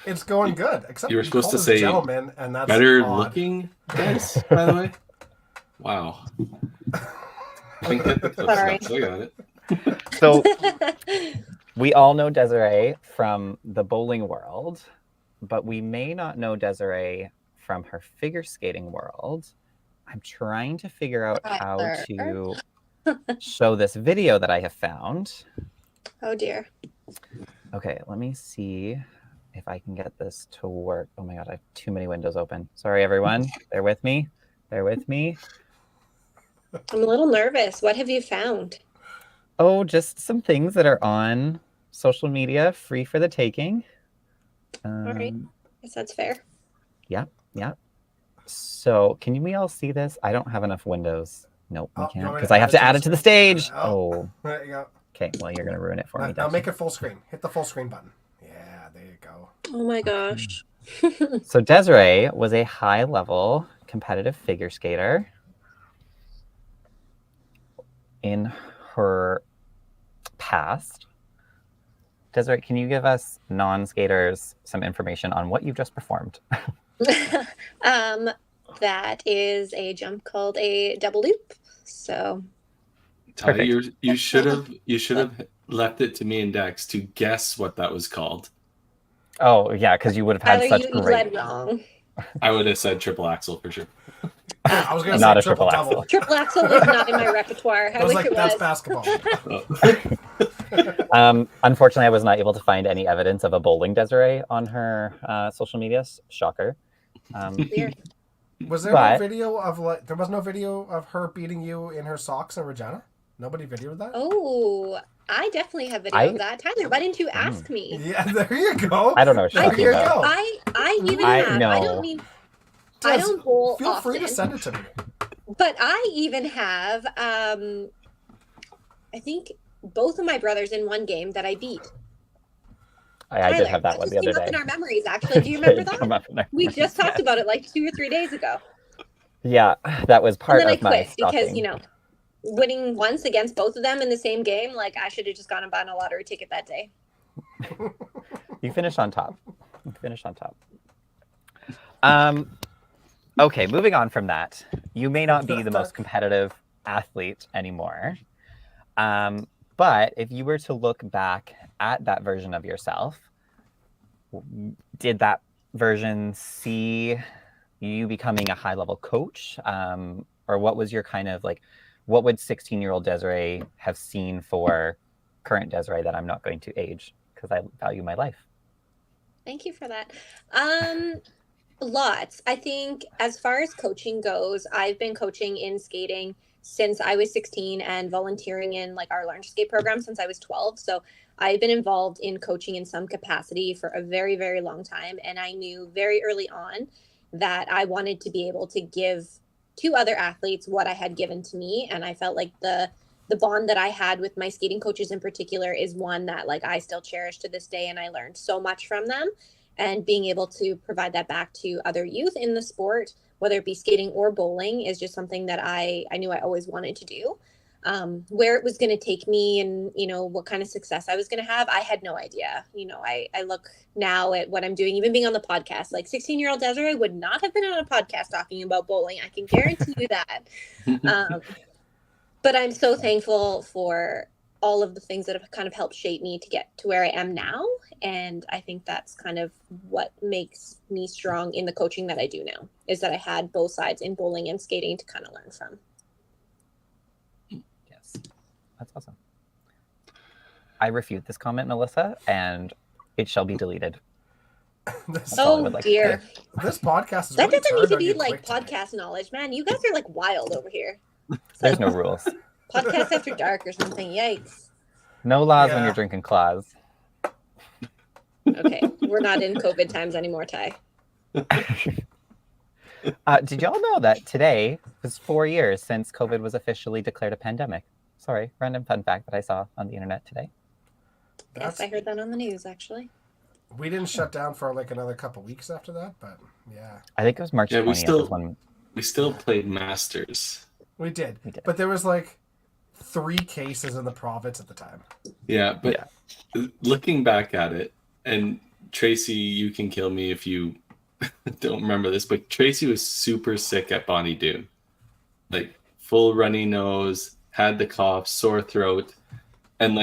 It's going good. Except You were supposed called to us say gentlemen, and that's Better odd. looking guys, by the way. Wow. I think that the clip's Sorry. up, so I got it. So we all know Desiree from the bowling world, but we may not know Desiree from her figure skating world. I'm trying to figure out how to show this video that I have found. Oh dear. Okay, let me see if I can get this to work. Oh my God, I have too many windows open. Sorry, everyone. Bear with me. Bear with me. I'm a little nervous. What have you found? Oh, just some things that are on social media, free for the taking. All right. Guess that's fair. Yeah. So, can we all see this? I don't have enough windows. Nope, we Oh, you can't want me because to I have to add it to the stage. Oh. Oh, There you go. okay. Well, you're gonna ruin it for me. Now Dustin. make it full screen. Hit the full screen button. Yeah, there you go. Oh my gosh. So Desiree was a high-level competitive figure skater. in her past. Desiree, can you give us non-skaters some information on what you just performed? That is a jump called a double loop. So Ty, Perfect. you should have left it to me and Dex to guess what that was called. Oh, yeah, because you would have had Tyler, such you great... led wrong. I would have said triple axel for sure. I was gonna Not say a triple double. Triple axel was not in my repertoire. I I was wish like, it that's was. basketball. Unfortunately, I was not able to find any evidence of a bowling Desiree on her social medias. Shocker. Weird. Was there But- no video of there was no video of her beating you in her socks in Regina? Nobody videoed that? Oh, I definitely have video of that. Tyler, why didn't you ask me? Yeah, there you go. I don't know what you're There talking you about. go. I even I have. I know. don't mean. I Des, don't bowl Feel often, free to send it to me. but I even have. I think both of my brothers in one game that I beat. I did Tyler, have that one just the other came up day. in our memories. Actually, do you remember It did come that? up in our We just memories, talked about it like 2 or 3 days ago. Yeah, that was part And then I of my quit because, stalking. winning once against both of them in the same game, like I should have just gone and bought a lottery ticket that day. You finished on top. Okay, moving on from that. You may not be the most competitive athlete anymore. But if you were to look back at that version of yourself, did that version see you becoming a high-level coach? Or what was your kind of what would 16-year-old Desiree have seen for current Desiree that I'm not going to age because I value my life? Thank you for that. Lots. I think as far as coaching goes, I've been coaching in skating since I was 16 and volunteering in our Learn to Skate program since I was 12. So I've been involved in coaching in some capacity for a very, very long time. And I knew very early on that I wanted to be able to give to other athletes what I had given to me. And I felt like the bond that I had with my skating coaches in particular is one that I still cherish to this day. And I learned so much from them. And being able to provide that back to other youth in the sport, whether it be skating or bowling, is just something that I knew I always wanted to do. Where it was going to take me and, what kind of success I was going to have, I had no idea. I look now at what I'm doing, even being on the podcast, 16-year-old Desiree would not have been on a podcast talking about bowling. I can guarantee you that. But I'm so thankful for all of the things that have kind of helped shape me to get to where I am now. And I think that's kind of what makes me strong in the coaching that I do now, is that I had both sides in bowling and skating to kind of learn from. Yes, that's awesome. I refute this comment, Melissa, and it shall be deleted. This, all I Oh would like to dear. this podcast is That really doesn't need turned to on be you like quick today. podcast knowledge, man. You guys are wild over here. It's There's like no rules. podcast after dark or something. Yikes. No laws when Yeah. you're drinking claws. Okay. We're not in COVID times anymore, Ty. Did y'all know that today was 4 years since COVID was officially declared a pandemic? Sorry, random fun fact that I saw on the internet today. Yes, I heard that on the news, actually. We didn't shut down for another couple weeks after that, but yeah, I think it was March Yeah, 20th. is when we still played Masters. we did. we did. But there was 3 cases in the province at the time. Yeah, but looking back at it, and Tracy, you can kill me if you don't remember this, but Tracy was super sick at Bonnie Doon. Full runny nose, had the cough, sore throat, and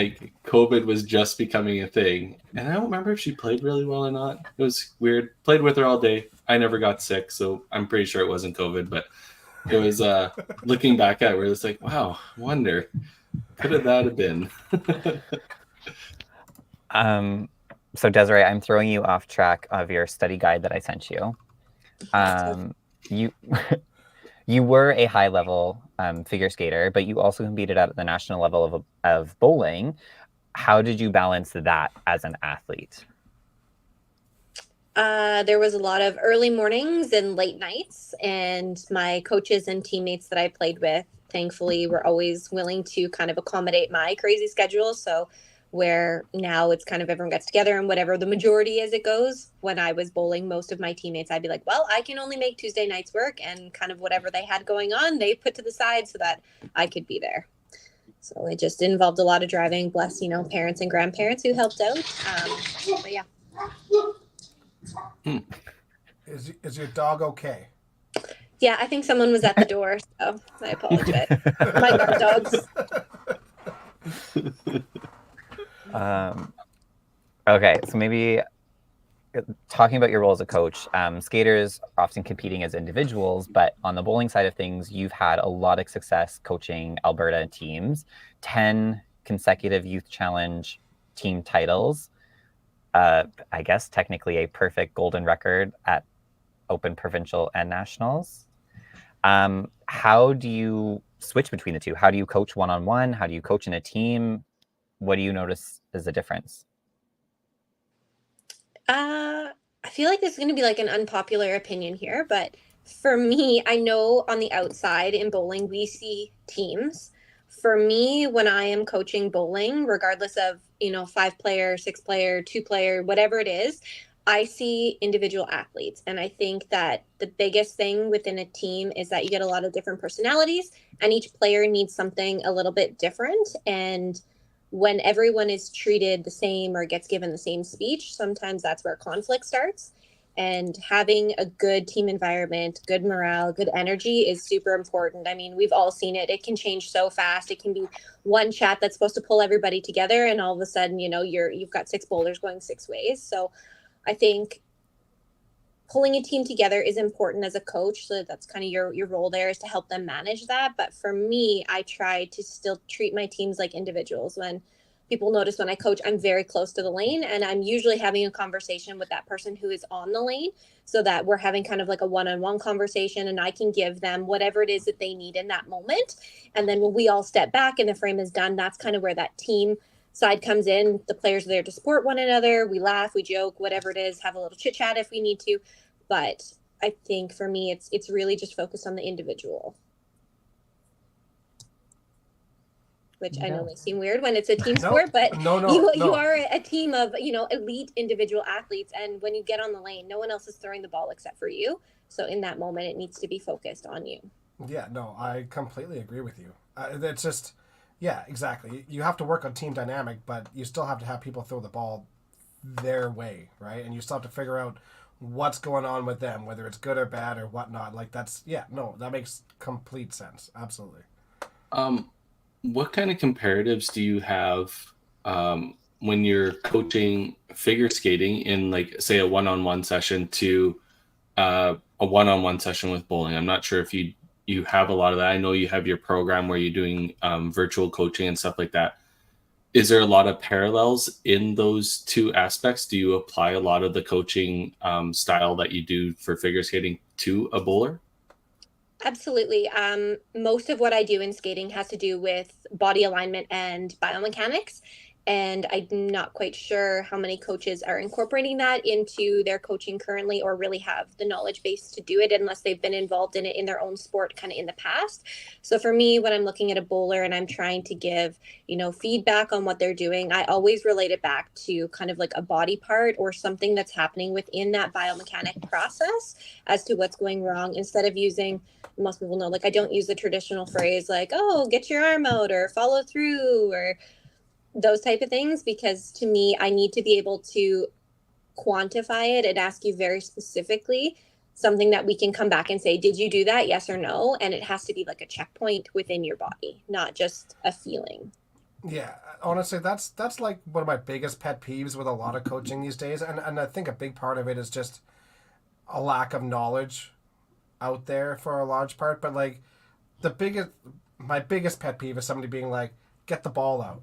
COVID was just becoming a thing. And I don't remember if she played really well or not. It was weird. Played with her all day. I never got sick, so I'm pretty sure it wasn't COVID, but it was looking back at it, we're just wow, wonder, could have that have been? So Desiree, I'm throwing you off track of your study guide that I sent you. You you were a high level figure skater, but you also competed at the national level of bowling. How did you balance that as an athlete? There was a lot of early mornings and late nights, and my coaches and teammates that I played with, thankfully, were always willing to kind of accommodate my crazy schedule. So where now it's kind of everyone gets together and whatever the majority as it goes. When I was bowling, most of my teammates, I'd be like, well, I can only make Tuesday nights work, and kind of whatever they had going on, they put to the side so that I could be there. So it just involved a lot of driving, bless, parents and grandparents who helped out. But yeah. Is your dog okay? Yeah, I think someone was at the door, so I apologize. My guard dogs. Okay, so maybe talking about your role as a coach, skaters are often competing as individuals, but on the bowling side of things, you've had a lot of success coaching Alberta teams, 10 consecutive Youth Challenge team titles. I guess technically a perfect golden record at Open, Provincial, and Nationals. How do you switch between the two? How do you coach one-on-one? How do you coach in a team? What do you notice is the difference? I feel like this is going to be like an unpopular opinion here, but for me, I know on the outside in bowling, we see teams. For me, when I am coaching bowling, regardless of, 5-player, 6-player, 2-player, whatever it is, I see individual athletes. And I think that the biggest thing within a team is that you get a lot of different personalities and each player needs something a little bit different. And when everyone is treated the same or gets given the same speech, sometimes that's where conflict starts. And having a good team environment, good morale, good energy is super important. I mean, we've all seen it. It can change so fast. It can be one chat that's supposed to pull everybody together, and all of a sudden, you've got 6 bowlers going 6 ways. So I think pulling a team together is important as a coach. So that's kind of your role there, is to help them manage that. But for me, I try to still treat my teams like individuals. When people notice when I coach, I'm very close to the lane, and I'm usually having a conversation with that person who is on the lane, so that we're having kind of like a one-on-one conversation, and I can give them whatever it is that they need in that moment. And then when we all step back and the frame is done, that's kind of where that team side comes in. The players are there to support one another. We laugh, we joke, whatever it is, have a little chit chat if we need to. But I think for me, it's really just focused on the individual. Which I know may seem weird when it's a team sport, but you are a team of, elite individual athletes. And when you get on the lane, no one else is throwing the ball except for you. So in that moment, it needs to be focused on you. Yeah, no, I completely agree with you. It's just, yeah, exactly. You have to work on team dynamic, but you still have to have people throw the ball their way, right? And you still have to figure out what's going on with them, whether it's good or bad or whatnot. Like that makes complete sense. Absolutely. What kind of comparatives do you have when you're coaching figure skating in, like, say, a one-on-one session to a one-on-one session with bowling? I'm not sure if you have a lot of that. I know you have your program where you're doing virtual coaching and stuff like that. Is there a lot of parallels in those two aspects? Do you apply a lot of the coaching style that you do for figure skating to a bowler? Absolutely. Most of what I do in skating has to do with body alignment and biomechanics. And I'm not quite sure how many coaches are incorporating that into their coaching currently, or really have the knowledge base to do it, unless they've been involved in it in their own sport kind of in the past. So for me, when I'm looking at a bowler and I'm trying to give, feedback on what they're doing, I always relate it back to kind of like a body part or something that's happening within that biomechanic process as to what's going wrong, instead of using, most people know, like, I don't use the traditional phrase like, oh, get your arm out or follow through or those type of things, because to me, I need to be able to quantify it and ask you very specifically something that we can come back and say, did you do that? Yes or no? And it has to be like a checkpoint within your body, not just a feeling. Yeah, honestly, that's like one of my biggest pet peeves with a lot of coaching these days. And I think a big part of it is just a lack of knowledge out there for a large part. But like my biggest pet peeve is somebody being like, get the ball out.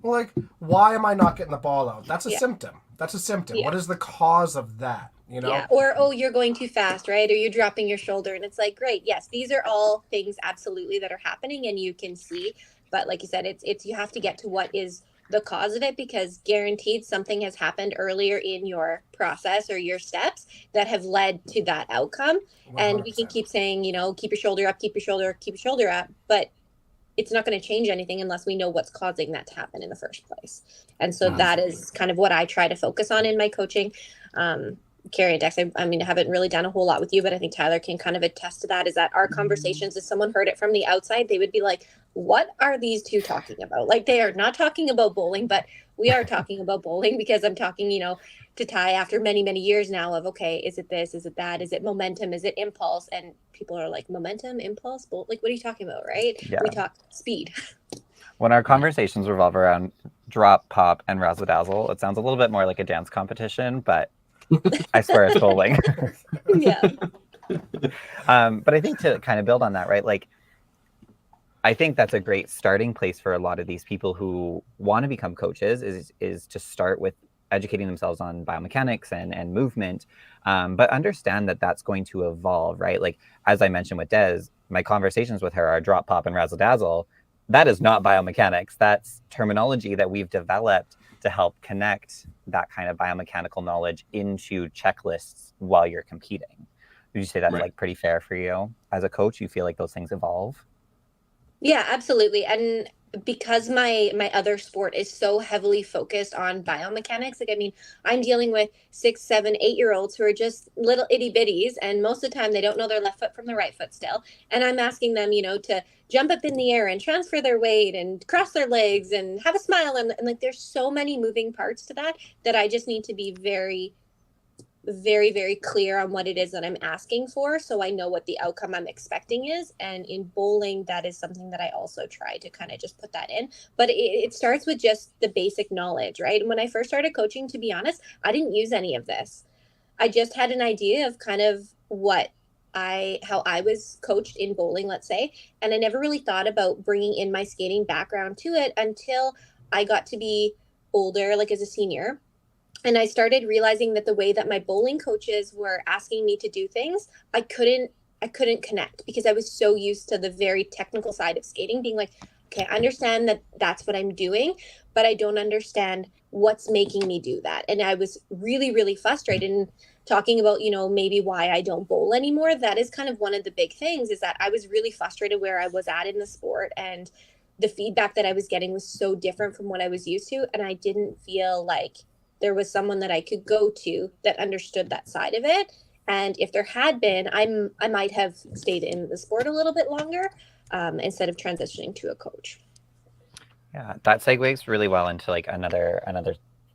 Well, like, why am I not getting the ball out? That's a symptom. That's a symptom. Yeah. What is the cause of that? Yeah. Or, oh, you're going too fast, right? Or you're dropping your shoulder. And it's like, great. Yes, these are all things absolutely that are happening and you can see. But like you said, it's you have to get to what is the cause of it, because guaranteed something has happened earlier in your process or your steps that have led to that outcome. 100%. And we can keep saying, keep your shoulder up, keep your shoulder up. But it's not going to change anything unless we know what's causing that to happen in the first place. And so that is kind of what I try to focus on in my coaching. Carrie and Dex, I haven't really done a whole lot with you, but I think Tyler can kind of attest to that, is that our conversations, if someone heard it from the outside, they would be like, what are these two talking about? Like, they are not talking about bowling, but we are talking about bowling because I'm talking, to Ty after many, many years now of, okay, is it this? Is it that? Is it momentum? Is it impulse? And people are like, momentum, impulse, like, what are you talking about, right? Yeah. We talk speed. When our conversations revolve around drop, pop, and razzle dazzle, it sounds a little bit more like a dance competition, but I swear it's bowling. Yeah. But I think to kind of build on that, right? Like, I think that's a great starting place for a lot of these people who want to become coaches is to start with educating themselves on biomechanics and movement, but understand that that's going to evolve, right? Like, as I mentioned with Des, my conversations with her are drop, pop, and razzle dazzle. That is not biomechanics. That's terminology that we've developed to help connect that kind of biomechanical knowledge into checklists while you're competing. Would you say that's like pretty fair for you as a coach? You feel like those things evolve? Yeah, absolutely. And because my other sport is so heavily focused on biomechanics, like, I mean, I'm dealing with 6, 7, 8-year-olds who are just little itty bitties, and most of the time they don't know their left foot from their right foot still. And I'm asking them, to jump up in the air and transfer their weight and cross their legs and have a smile. And like, there's so many moving parts to that I just need to be very, very, very clear on what it is that I'm asking for, so I know what the outcome I'm expecting is. And in bowling, that is something that I also try to kind of just put that in. But it starts with just the basic knowledge, right? And when I first started coaching, to be honest, I didn't use any of this. I just had an idea of kind of how I was coached in bowling, let's say, and I never really thought about bringing in my skating background to it until I got to be older, like as a senior. And I started realizing that the way that my bowling coaches were asking me to do things, I couldn't connect, because I was so used to the very technical side of skating, being like, okay, I understand that that's what I'm doing, but I don't understand what's making me do that. And I was really, really frustrated. And talking about, maybe why I don't bowl anymore, that is kind of one of the big things, is that I was really frustrated where I was at in the sport, and the feedback that I was getting was so different from what I was used to. And I didn't feel like there was someone that I could go to that understood that side of it. And if there had been, I might have stayed in the sport a little bit longer, instead of transitioning to a coach. Yeah, that segues really well into like another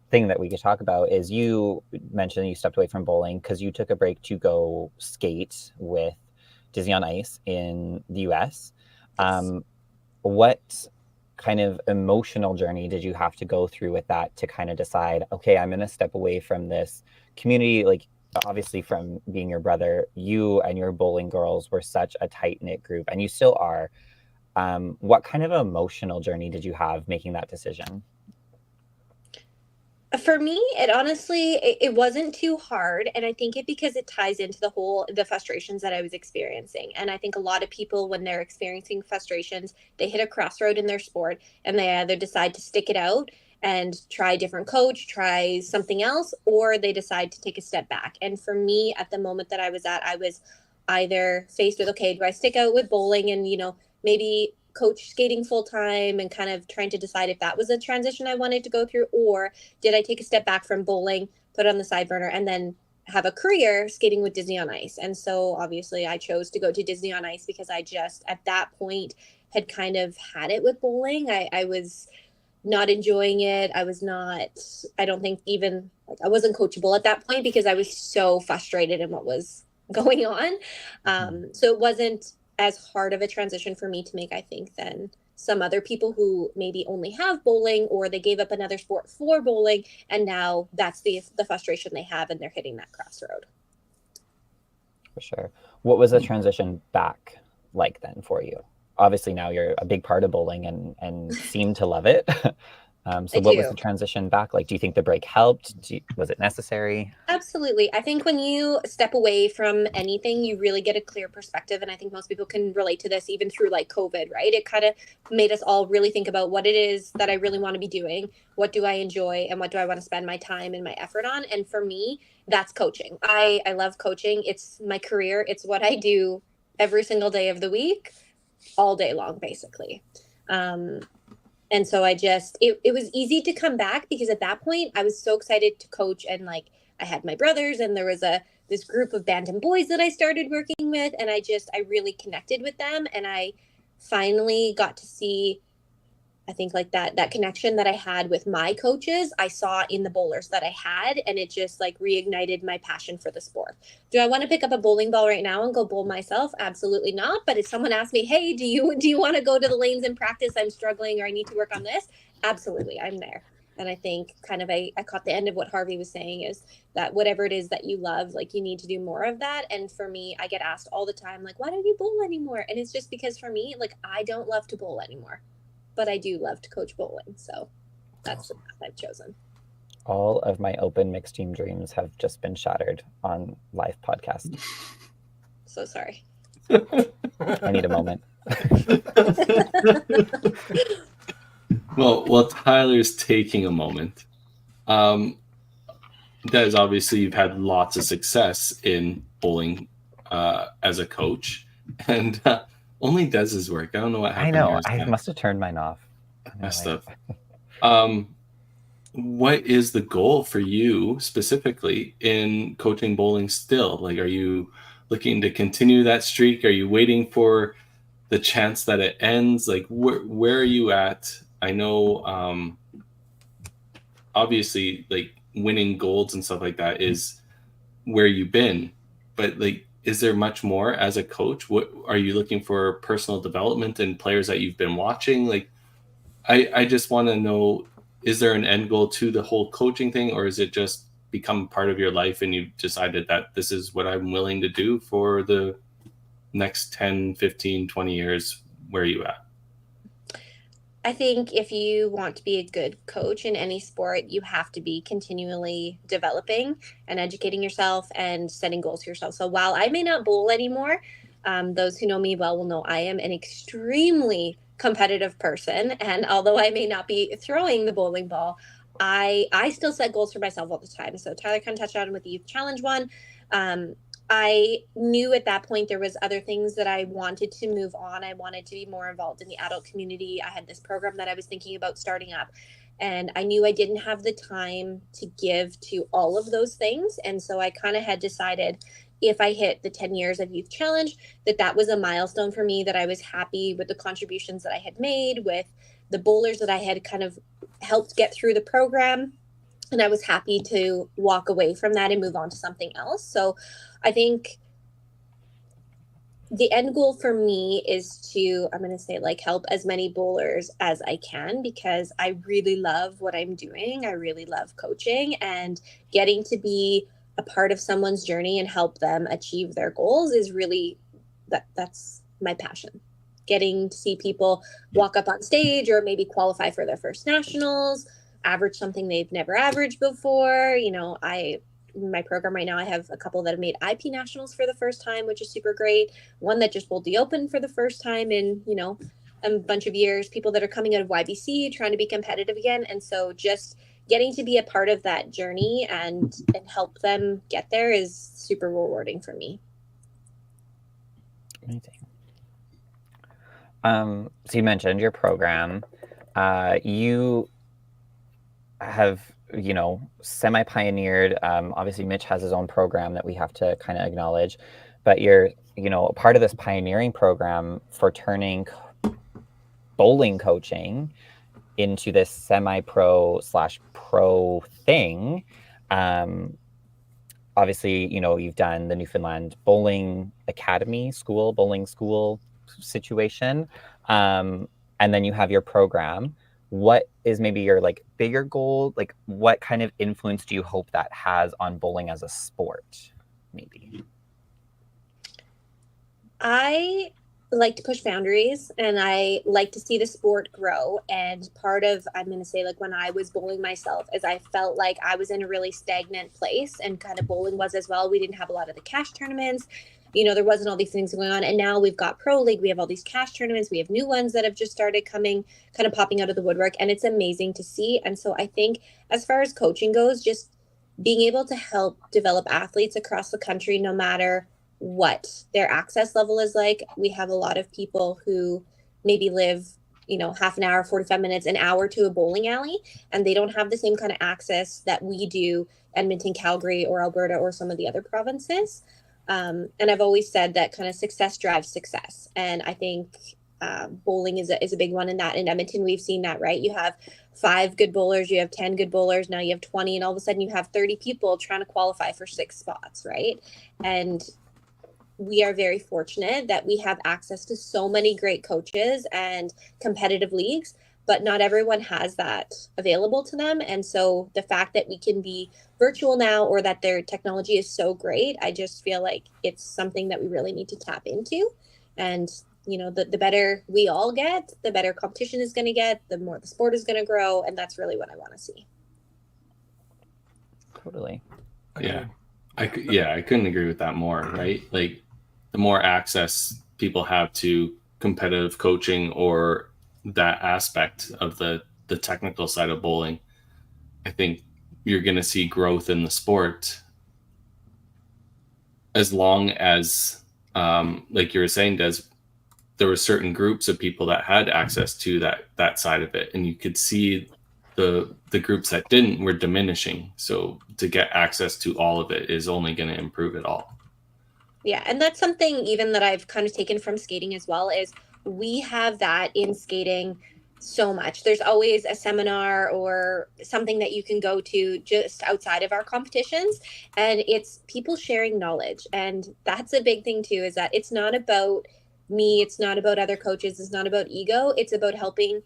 thing that we could talk about. Is you mentioned you stepped away from bowling because you took a break to go skate with Disney on Ice in the US. What kind of emotional journey did you have to go through with that to kind of decide, okay, I'm going to step away from this community? Like, obviously, from being your brother, you and your bowling girls were such a tight-knit group, and you still are. What kind of emotional journey did you have making that decision? For me, it honestly, it wasn't too hard. And I think because it ties into the frustrations that I was experiencing. And I think a lot of people, when they're experiencing frustrations, they hit a crossroad in their sport, and they either decide to stick it out and try a different coach, try something else, or they decide to take a step back. And for me, at the moment that I was at, I was either faced with, okay, do I stick out with bowling and, maybe coach skating full time and kind of trying to decide if that was a transition I wanted to go through, or did I take a step back from bowling, put it on the side burner, and then have a career skating with Disney on Ice. And so obviously I chose to go to Disney on Ice because I just at that point had kind of had it with bowling. I was not enjoying it. I don't think even, like, I wasn't coachable at that point because I was so frustrated in what was going on. So it wasn't as hard of a transition for me to make, I think, than some other people who maybe only have bowling, or they gave up another sport for bowling, and now that's the frustration they have, and they're hitting that crossroad. For sure. What was the transition back like then for you? Obviously now you're a big part of bowling and seem to love it. So what was the transition back like? Do you think the break helped? Was it necessary? Absolutely. I think when you step away from anything, you really get a clear perspective. And I think most people can relate to this even through like COVID, right? It kind of made us all really think about what it is that I really want to be doing. What do I enjoy? And what do I want to spend my time and my effort on? And for me, that's coaching. I love coaching. It's my career. It's what I do every single day of the week, all day long, basically. And so it was easy to come back because at that point I was so excited to coach, and like I had my brothers, and there was this group of Bantam boys that I started working with, and I really connected with them, and I finally got to see, I think, like that connection that I had with my coaches, I saw in the bowlers that I had, and it just like reignited my passion for the sport. Do I want to pick up a bowling ball right now and go bowl myself? Absolutely not. But if someone asked me, hey, do you want to go to the lanes and practice? I'm struggling, or I need to work on this. Absolutely, I'm there. And I think kind of I caught the end of what Harvey was saying, is that whatever it is that you love, like you need to do more of that. And for me, I get asked all the time, like, why don't you bowl anymore? And it's just because for me, like, I don't love to bowl anymore, but I do love to coach bowling. So that's awesome. the path I've chosen. All of my open mixed team dreams have just been shattered on live podcast. So sorry. I need a moment. Well, while Tyler's taking a moment, that is obviously you've had lots of success in bowling as a coach, and only Dez's work. I don't know what I happened. know. I must have turned mine off. Messed up. What is the goal for you specifically in coaching bowling still? Like, are you looking to continue that streak? Are you waiting for the chance that it ends? Like, where are you at? I know, obviously, like winning golds and stuff like that is where you've been, but like, is there much more as a coach? What are you looking for? Personal development and players that you've been watching? Like, I just want to know, is there an end goal to the whole coaching thing, or is it just become part of your life and you've decided that this is what I'm willing to do for the next 10, 15, 20 years? Where are you at? I think if you want to be a good coach in any sport, you have to be continually developing and educating yourself and setting goals for yourself. So while I may not bowl anymore, those who know me well will know I am an extremely competitive person. And although I may not be throwing the bowling ball, I still set goals for myself all the time. So Tyler kind of touched on with the Youth Challenge one. I knew at that point there was other things that I wanted to move on. I wanted to be more involved in the adult community. I had this program that I was thinking about starting up, and I knew I didn't have the time to give to all of those things. And so I kind of had decided, if I hit the 10 years of Youth Challenge, that was a milestone for me, that I was happy with the contributions that I had made, with the bowlers that I had kind of helped get through the program. And I was happy to walk away from that and move on to something else. So I think the end goal for me is to, I'm going to say, like, help as many bowlers as I can, because I really love what I'm doing. I really love coaching, and getting to be a part of someone's journey and help them achieve their goals is really, that's my passion. Getting to see people walk up on stage or maybe qualify for their first nationals, average something they've never averaged before. You know, in my program right now, I have a couple that have made IP nationals for the first time, which is super great. One that just bowled the Open for the first time in, a bunch of years. People that are coming out of YBC trying to be competitive again. And so just getting to be a part of that journey and help them get there is super rewarding for me. Amazing. So you mentioned your program. You have, semi-pioneered. Obviously, Mitch has his own program that we have to kind of acknowledge, but you're, a part of this pioneering program for turning bowling coaching into this semi-pro / pro thing. Obviously, you've done the Newfoundland Bowling Academy bowling school situation. And then you have your program. What is maybe your bigger goal? What kind of influence do you hope that has on bowling as a sport? Maybe. I like to push boundaries, and I like to see the sport grow. And part of, I'm going to say, when I was bowling myself, is I felt like I was in a really stagnant place, and kind of bowling was as well. We didn't have a lot of the cash tournaments. There wasn't all these things going on. And now we've got Pro League. We have all these cash tournaments. We have new ones that have just started coming, kind of popping out of the woodwork. And it's amazing to see. And so I think as far as coaching goes, just being able to help develop athletes across the country, no matter what their access level is like. We have a lot of people who maybe live, half an hour, 45 minutes, an hour to a bowling alley, and they don't have the same kind of access that we do, Edmonton, Calgary, or Alberta, or some of the other provinces. And I've always said that kind of success drives success. And I think bowling is a big one in that. In Edmonton, we've seen that, right? You have 5 good bowlers, you have 10 good bowlers, now you have 20, and all of a sudden you have 30 people trying to qualify for 6 spots, right? And we are very fortunate that we have access to so many great coaches and competitive leagues, but not everyone has that available to them. And so the fact that we can be virtual now, or that their technology is so great, I just feel like it's something that we really need to tap into. And the better we all get, the better competition is going to get, the more the sport is going to grow, and that's really what I want to see. Totally. Yeah. I couldn't agree with that more, right? Like, the more access people have to competitive coaching or that aspect of the technical side of bowling, I think you're going to see growth in the sport, as long as, like you were saying, Des, there were certain groups of people that had access to that side of it, and you could see the groups that didn't were diminishing. So to get access to all of it is only going to improve it all. Yeah, and that's something even that I've kind of taken from skating as well, is we have that in skating so much. There's always a seminar or something that you can go to just outside of our competitions, and it's people sharing knowledge. And that's a big thing too, is that it's not about me, it's not about other coaches, it's not about ego, it's about helping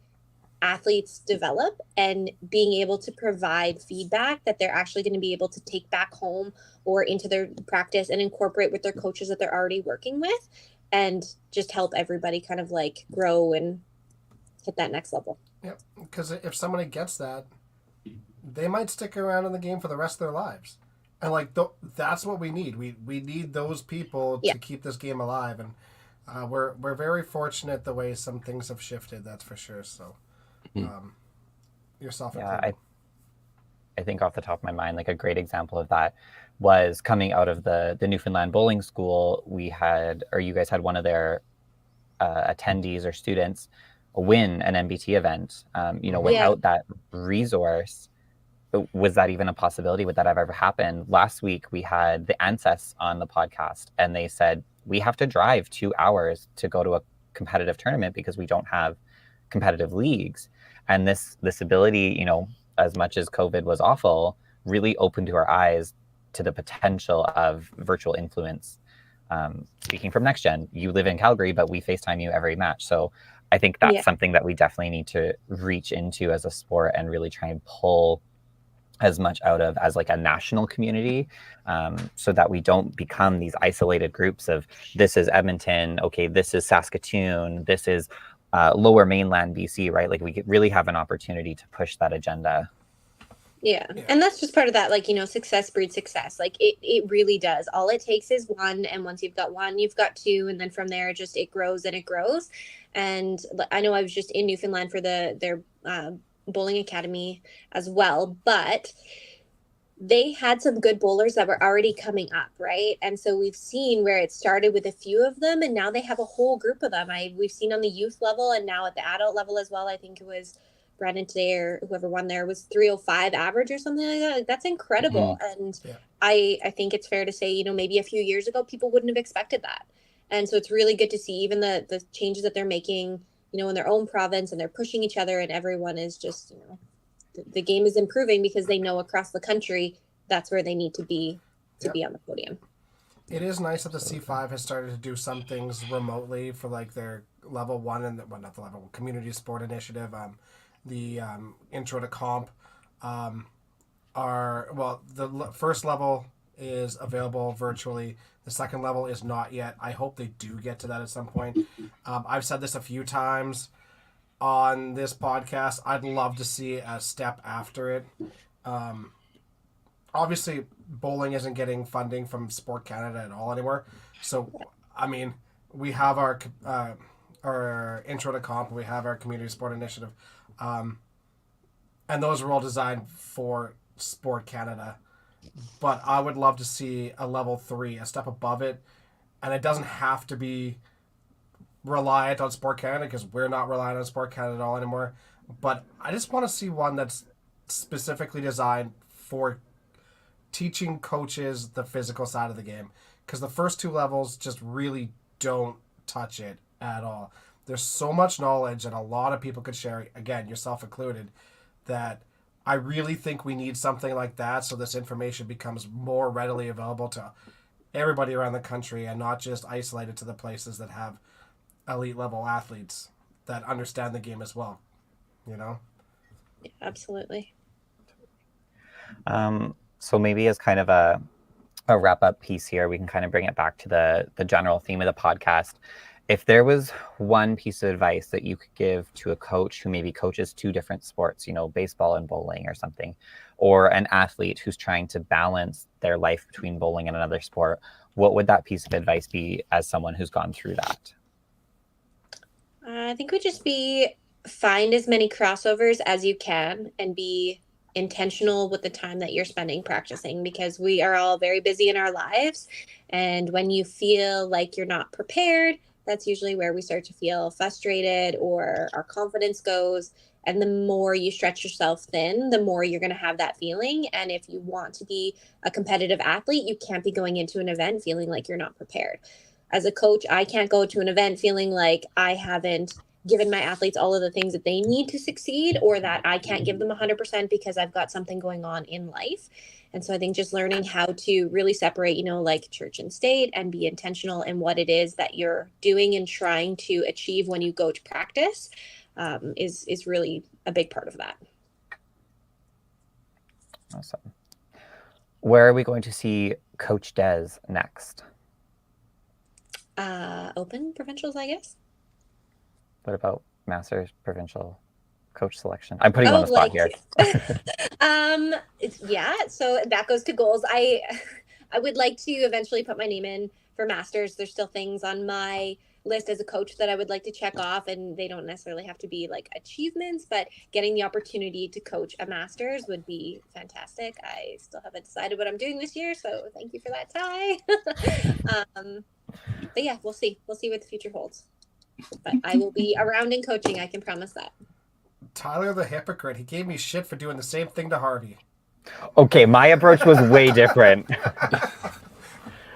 athletes develop and being able to provide feedback that they're actually going to be able to take back home or into their practice and incorporate with their coaches that they're already working with, and just help everybody kind of like grow and hit that next level. Yeah, because if somebody gets that, they might stick around in the game for the rest of their lives. And like that's what we need. We need those people to keep this game alive. And we're very fortunate the way some things have shifted. That's for sure. So, yourself. Yeah, I think off the top of my mind, like a great example of that was coming out of the Newfoundland Bowling School. We had, or you guys had, one of their attendees or students win an MBT event. Without that resource, was that even a possibility? Would that have ever happened? Last week we had the Ancestors on the podcast, and they said we have to drive 2 hours to go to a competitive tournament because we don't have competitive leagues. And this ability, as much as COVID was awful, really opened to our eyes to the potential of virtual influence. Speaking from Next Gen, you live in Calgary, but we FaceTime you every match. So I think that's something that we definitely need to reach into as a sport and really try and pull as much out of as like a national community, so that we don't become these isolated groups of, this is Edmonton, okay, this is Saskatoon, this is lower mainland BC, right? Like, we really have an opportunity to push that agenda. Yeah. And that's just part of that, like, success breeds success. Like it really does. All it takes is one. And once you've got one, you've got two. And then from there, it grows and it grows. And I know I was just in Newfoundland for their bowling academy as well, but they had some good bowlers that were already coming up, right? And so we've seen where it started with a few of them, and now they have a whole group of them. We've seen on the youth level and now at the adult level as well. I think it was Brandon today, or whoever won there, was 305 average or something like that. That's incredible. And I think it's fair to say, maybe a few years ago, people wouldn't have expected that. And so it's really good to see even the changes that they're making, in their own province, and they're pushing each other, and everyone is just, the game is improving because they know across the country that's where they need to be be on the podium. It is nice that the C5 has started to do some things remotely for like their level 1 and not the level 1 community sport initiative. The intro to comp the first level is available virtually. The second level is not yet. I hope they do get to that at some point. I've said this a few times on this podcast. I'd love to see a step after it. Obviously, bowling isn't getting funding from Sport Canada at all anymore. So, we have our intro to comp, we have our community sport initiative, and those are all designed for Sport Canada. But I would love to see a level 3, a step above it, and it doesn't have to be reliant on Sport Canada, because we're not reliant on Sport Canada at all anymore. But I just want to see one that's specifically designed for teaching coaches the physical side of the game, because the first 2 levels just really don't touch it at all. there's so much knowledge and a lot of people could share, again, yourself included, that I really think we need something like that so this information becomes more readily available to everybody around the country and not just isolated to the places that have elite level athletes that understand the game as well, you know? Yeah, absolutely. So maybe as kind of a wrap up piece here, we can kind of bring it back to the general theme of the podcast. If there was one piece of advice that you could give to a coach who maybe coaches two different sports, you know, baseball and bowling or something, or an athlete who's trying to balance their life between bowling and another sport, what would that piece of advice be as someone who's gone through that? I think it would just be find as many crossovers as you can and be intentional with the time that you're spending practicing, because we are all very busy in our lives. And when you feel like you're not prepared, that's usually where we start to feel frustrated or our confidence goes. And the more you stretch yourself thin, the more you're going to have that feeling. And if you want to be a competitive athlete, you can't be going into an event feeling like you're not prepared. As a coach, I can't go to an event feeling like I haven't given my athletes all of the things that they need to succeed, or that I can't give them 100% because I've got something going on in life. And so I think just learning how to really separate, you know, like church and state, and be intentional in what it is that you're doing and trying to achieve when you go to practice is really a big part of that. Awesome. Where are we going to see Coach Des next? Open provincials, I guess. What about Masters provincial coach selection? I'm putting you on the spot here. So that goes to goals. I would like to eventually put my name in for Masters. There's still things on my list as a coach that I would like to check off, and they don't necessarily have to be like achievements, but getting the opportunity to coach a Masters would be fantastic. I still haven't decided what I'm doing this year, so thank you for that, Ty. But yeah, we'll see what the future holds. But I will be around in coaching, I can promise that. Tyler the hypocrite. He gave me shit for doing the same thing to Harvey. Okay, my approach was way different.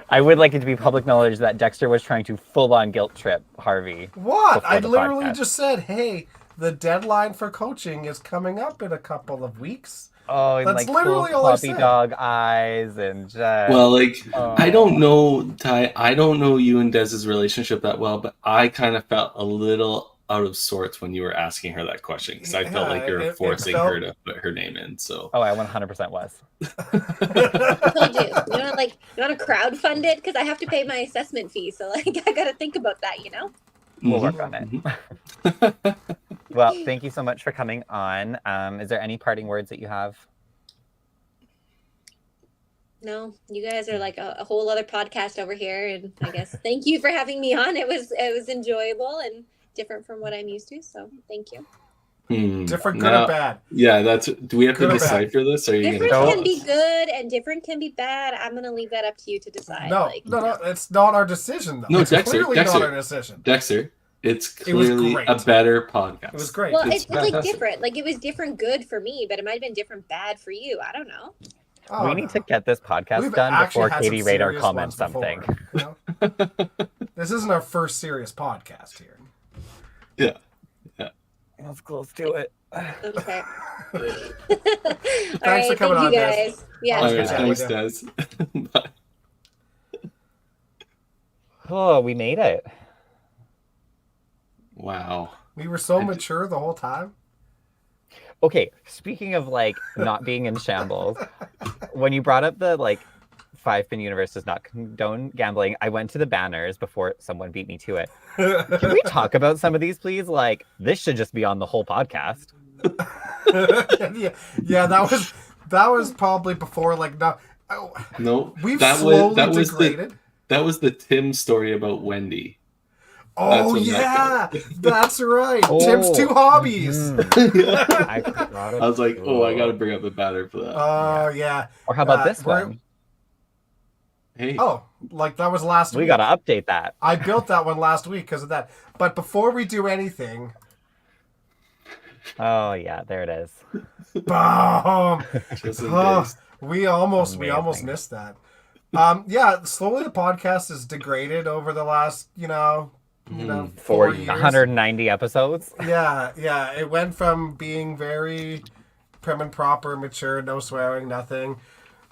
I would like it to be public knowledge that Dexter was trying to full-on guilt trip Harvey. What? I the literally podcast. just said, hey, the deadline for coaching is coming up in a couple of weeks. Oh, and That's like literally full all I puppy said. dog eyes and just... Well, like, I don't Oh. know, Ty. I don't know you and Dez's relationship that well, but I kind of felt a little out of sorts when you were asking her that question, because I felt like you were forcing her to put her name in. So, Oh, I 100% was. I told you, you want to crowdfund it, because I have to pay my assessment fee, so like I got to think about that, you know. We'll work on it. Well, thank you so much for coming on. Is there any parting words that you have? No, you guys are like a whole other podcast over here, and I guess thank you for having me on. It was enjoyable and different from what I'm used to, so thank you. Different, good or bad? Yeah, do we have Good to or bad? decipher this? Or are you Different gonna can be good and different can be bad. I'm gonna leave that up to you to decide. No, it's not our decision, though. No, it's Dexter, clearly not our decision. Dexter, it's It was clearly great. a better podcast. It was great. Well, It's it's like fantastic. different. Like it was different good for me, but it might have been different bad for you. I don't know. Oh, we no. need to get this podcast We've done actually before had Katie some Radar serious comments ones something. before, you know? This isn't our first serious podcast here. Yeah. Let's close to it. Okay. All Thanks right, for coming thank you on, Des. guys. Yeah. All Always right, good chatting with thanks, you. Des. Bye. Oh, we made it. Wow. We were so mature the whole time. Okay, speaking of like not being in shambles, when you brought up the like 5-pin universe does not condone gambling, I went to the banners before someone beat me to it. Can we talk about some of these, please? Like, this should just be on the whole podcast. yeah, that was probably before like no. Oh, No, we've that slowly was degraded. that was the Tim story about Wendy. Oh when yeah, that that's right. Oh, Tim's two hobbies. I forgot I was like, oh, I got to about- bring up the banner for that. Oh yeah. Or how about this we're- one? Hey, Oh, like that was last We week. got to update that. I built that one last week because of that. But before we do anything, Oh, yeah, there it is. boom. just in Oh, case. we almost Amazing. missed that. Yeah, slowly the podcast has degraded over the last, You know, For 4 years. 190 episodes. Yeah. It went from being very prim and proper, mature, no swearing, nothing,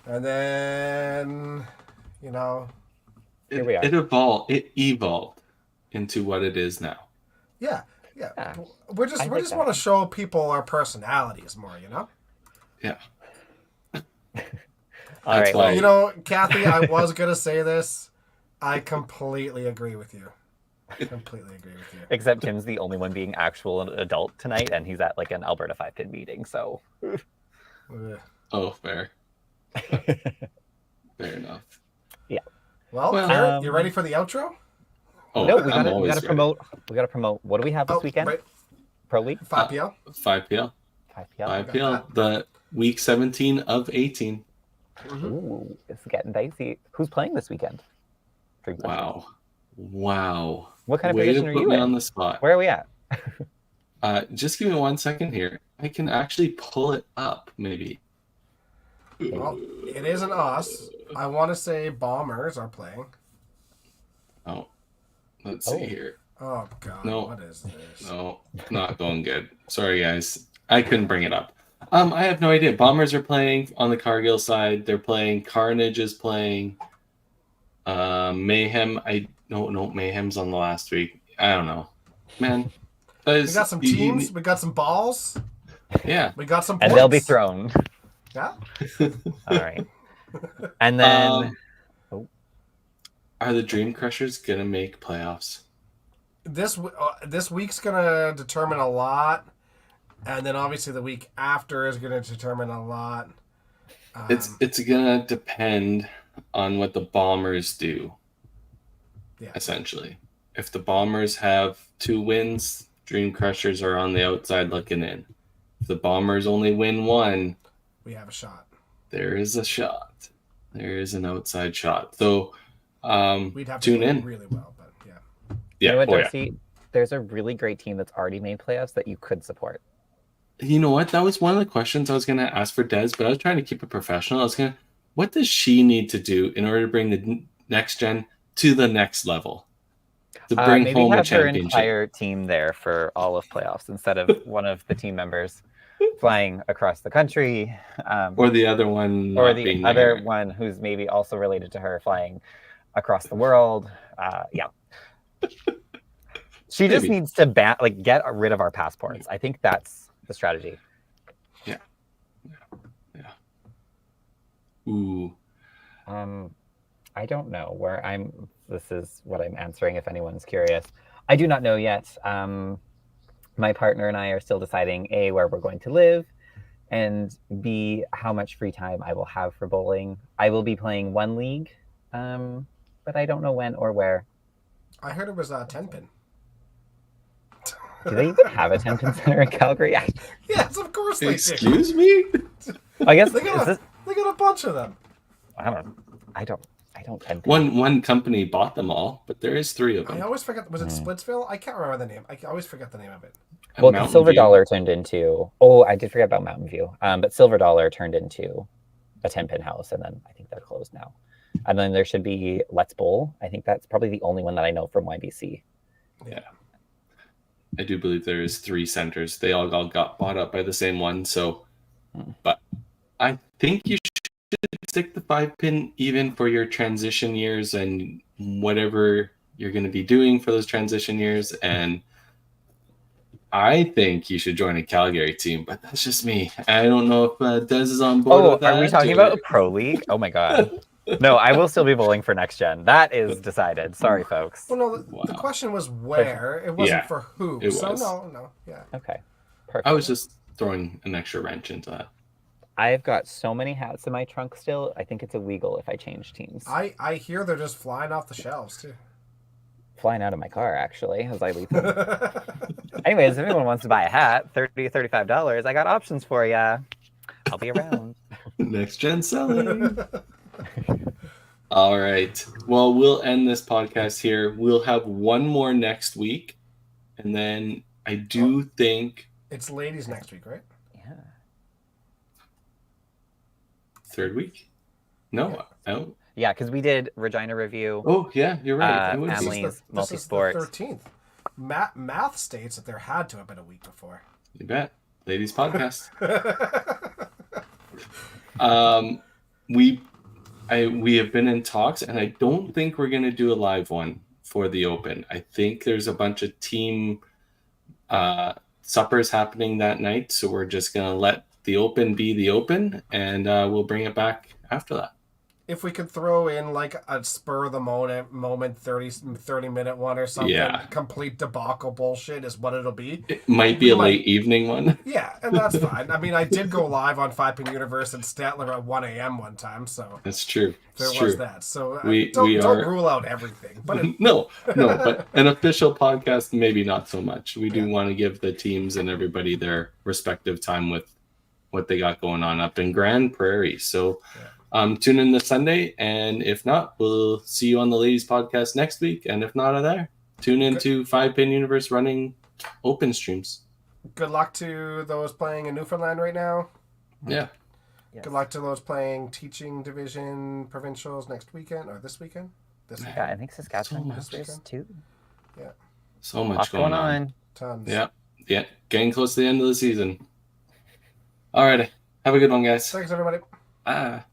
and then, you know, Here we are. It evolved into what it is now. yeah. Yeah. We I just like that. want to show people our personalities more, you know. Yeah. All right. why- You know, Kathy, I was gonna say this. I completely agree with you. Completely agree with you. Except Tim's the only one being actual adult tonight, and he's at like an Alberta 5-pin meeting. So Ugh. Oh, fair. Fair enough. Well, Well, Garrett, you ready for the outro? Oh, no, we I'm gotta always ready. promote. We gotta promote. What do we have this weekend? Right, Pro League. 5 p.m. 5 p.m. 5 p.m. 5 got p.m. The week 17 of 18. Ooh, it's getting dicey. Who's playing this weekend? Wow. What kind of Way position to are put you me in? on the spot. Where are we at? Just give me 1 second here. I can actually pull it up, maybe. Well, it isn't us. I want to say Bombers are playing. Oh, let's see Oh. here. Oh God, No. what is this? No, not going good. Sorry, guys. I couldn't bring it up. I have no idea. Bombers are playing on the Cargill side. They're playing. Carnage is playing. Mayhem. No, Mayhem's on the last week. I don't know, man. We got some teams. We got some balls. Yeah. We got some And points. they'll be thrown. Yeah. All right. And then Are the Dream Crushers gonna make playoffs? This week's gonna determine a lot, and then obviously the week after is gonna determine a lot. It's gonna depend on what the Bombers do. Yeah. Essentially, if the Bombers have 2 wins, Dream Crushers are on the outside looking in. If the Bombers only win 1, we have a shot. there is a shot. There is an outside shot. So We'd have to tune play in. really well, but yeah. you Yeah. know what, Oh, yeah. Darcy? There's a really great team that's already made playoffs that you could support. You know what? That was one of the questions I was going to ask for Des, but I was trying to keep it professional. What does she need to do in order to bring the next gen to the next level? To bring Maybe home a have her championship. entire team there for all of playoffs instead of one of the team members flying across the country, Or the other one or not the being other there. one who's maybe also related to her flying across the world. Yeah. She just Maybe. needs to get rid of our passports. I think that's the strategy. Ooh. I don't know where I'm. This is what I'm answering if anyone's curious. I do not know yet. My partner and I are still deciding A, where we're going to live, and B, how much free time I will have for bowling. I will be playing 1 league, but I don't know when or where. I heard it was 10-pin. Do they even have a 10-pin center in Calgary? Yes, of course they do. Excuse me? I guess They got a bunch of them. I don't 10-pin. One company bought them all, but there is 3 of I them. always forget. Was it Splitsville? I can't remember the name. I always forget the name of it. Well, Mountain Silver View. Dollar turned into. Oh, I did forget about Mountain View. But Silver Dollar turned into a 10-pin house, and then I think they're closed now. And then there should be Let's Bowl. I think that's probably the only one that I know from YBC. Yeah. I do believe there is 3 centers. They all got bought up by the same one. So, but I think you should stick the 5-pin even for your transition years and whatever you're going to be doing for those transition years. And I think you should join a Calgary team, but that's just me. I don't know if Des is on board Oh, with that. are we talking about a pro league? Oh my god. No, I will still be bowling for next gen. That is decided. Sorry, folks. Well, no, the Wow. question was where. It wasn't Yeah, for who. it So was. no, yeah. Okay, perfect. I was just throwing an extra wrench into that. I've got so many hats in my trunk still. I think it's illegal if I change teams. I hear they're just flying off the shelves too. Flying out of my car actually as I leave them. Anyways, if anyone wants to buy a hat, $30 to $35, I got options for ya. I'll be around. Next gen selling. All right. Well, we'll end this podcast here. We'll have one more next week. And then I do think It's ladies next week, right? Yeah. 3rd week. No, I don't. Yeah, because we did Regina Review. Oh yeah, you're right. Uh, It would be. family- This is the multi-sport. 13th. Math states that there had to have been a week before. You bet. Ladies podcast. We have been in talks, and I don't think we're gonna do a live one for the Open. I think there's a bunch of team suppers happening that night, so we're just gonna let the Open be the Open, and we'll bring it back after that. If we could throw in like a spur of the moment 30 minute one or something, Yeah. complete debacle bullshit is what it'll be. It might be a Might- late evening one. Yeah, and that's fine. I mean, I did go live on 5 Pin Universe and Statler at 1 a.m. one time, so That's true. there It's was true. that. So We don't are- rule out everything. But No, but an official podcast, maybe not so much. We do want to give the teams and everybody their respective time with what they got going on up in Grand Prairie. So tune in this Sunday, and if not, we'll see you on the Ladies Podcast next week. And if not there, tune into 5 Pin Universe running Open streams. good luck to those playing in Newfoundland right now. Yeah. Yes. Good luck to those playing teaching division provincials next weekend or this weekend. This Yeah, weekend. I think Saskatchewan So has much. this too. So much Lots going on. Tons. Yeah. Yeah. Getting close to the end of the season. All right. Have a good one, guys. Thanks, everybody. Ah.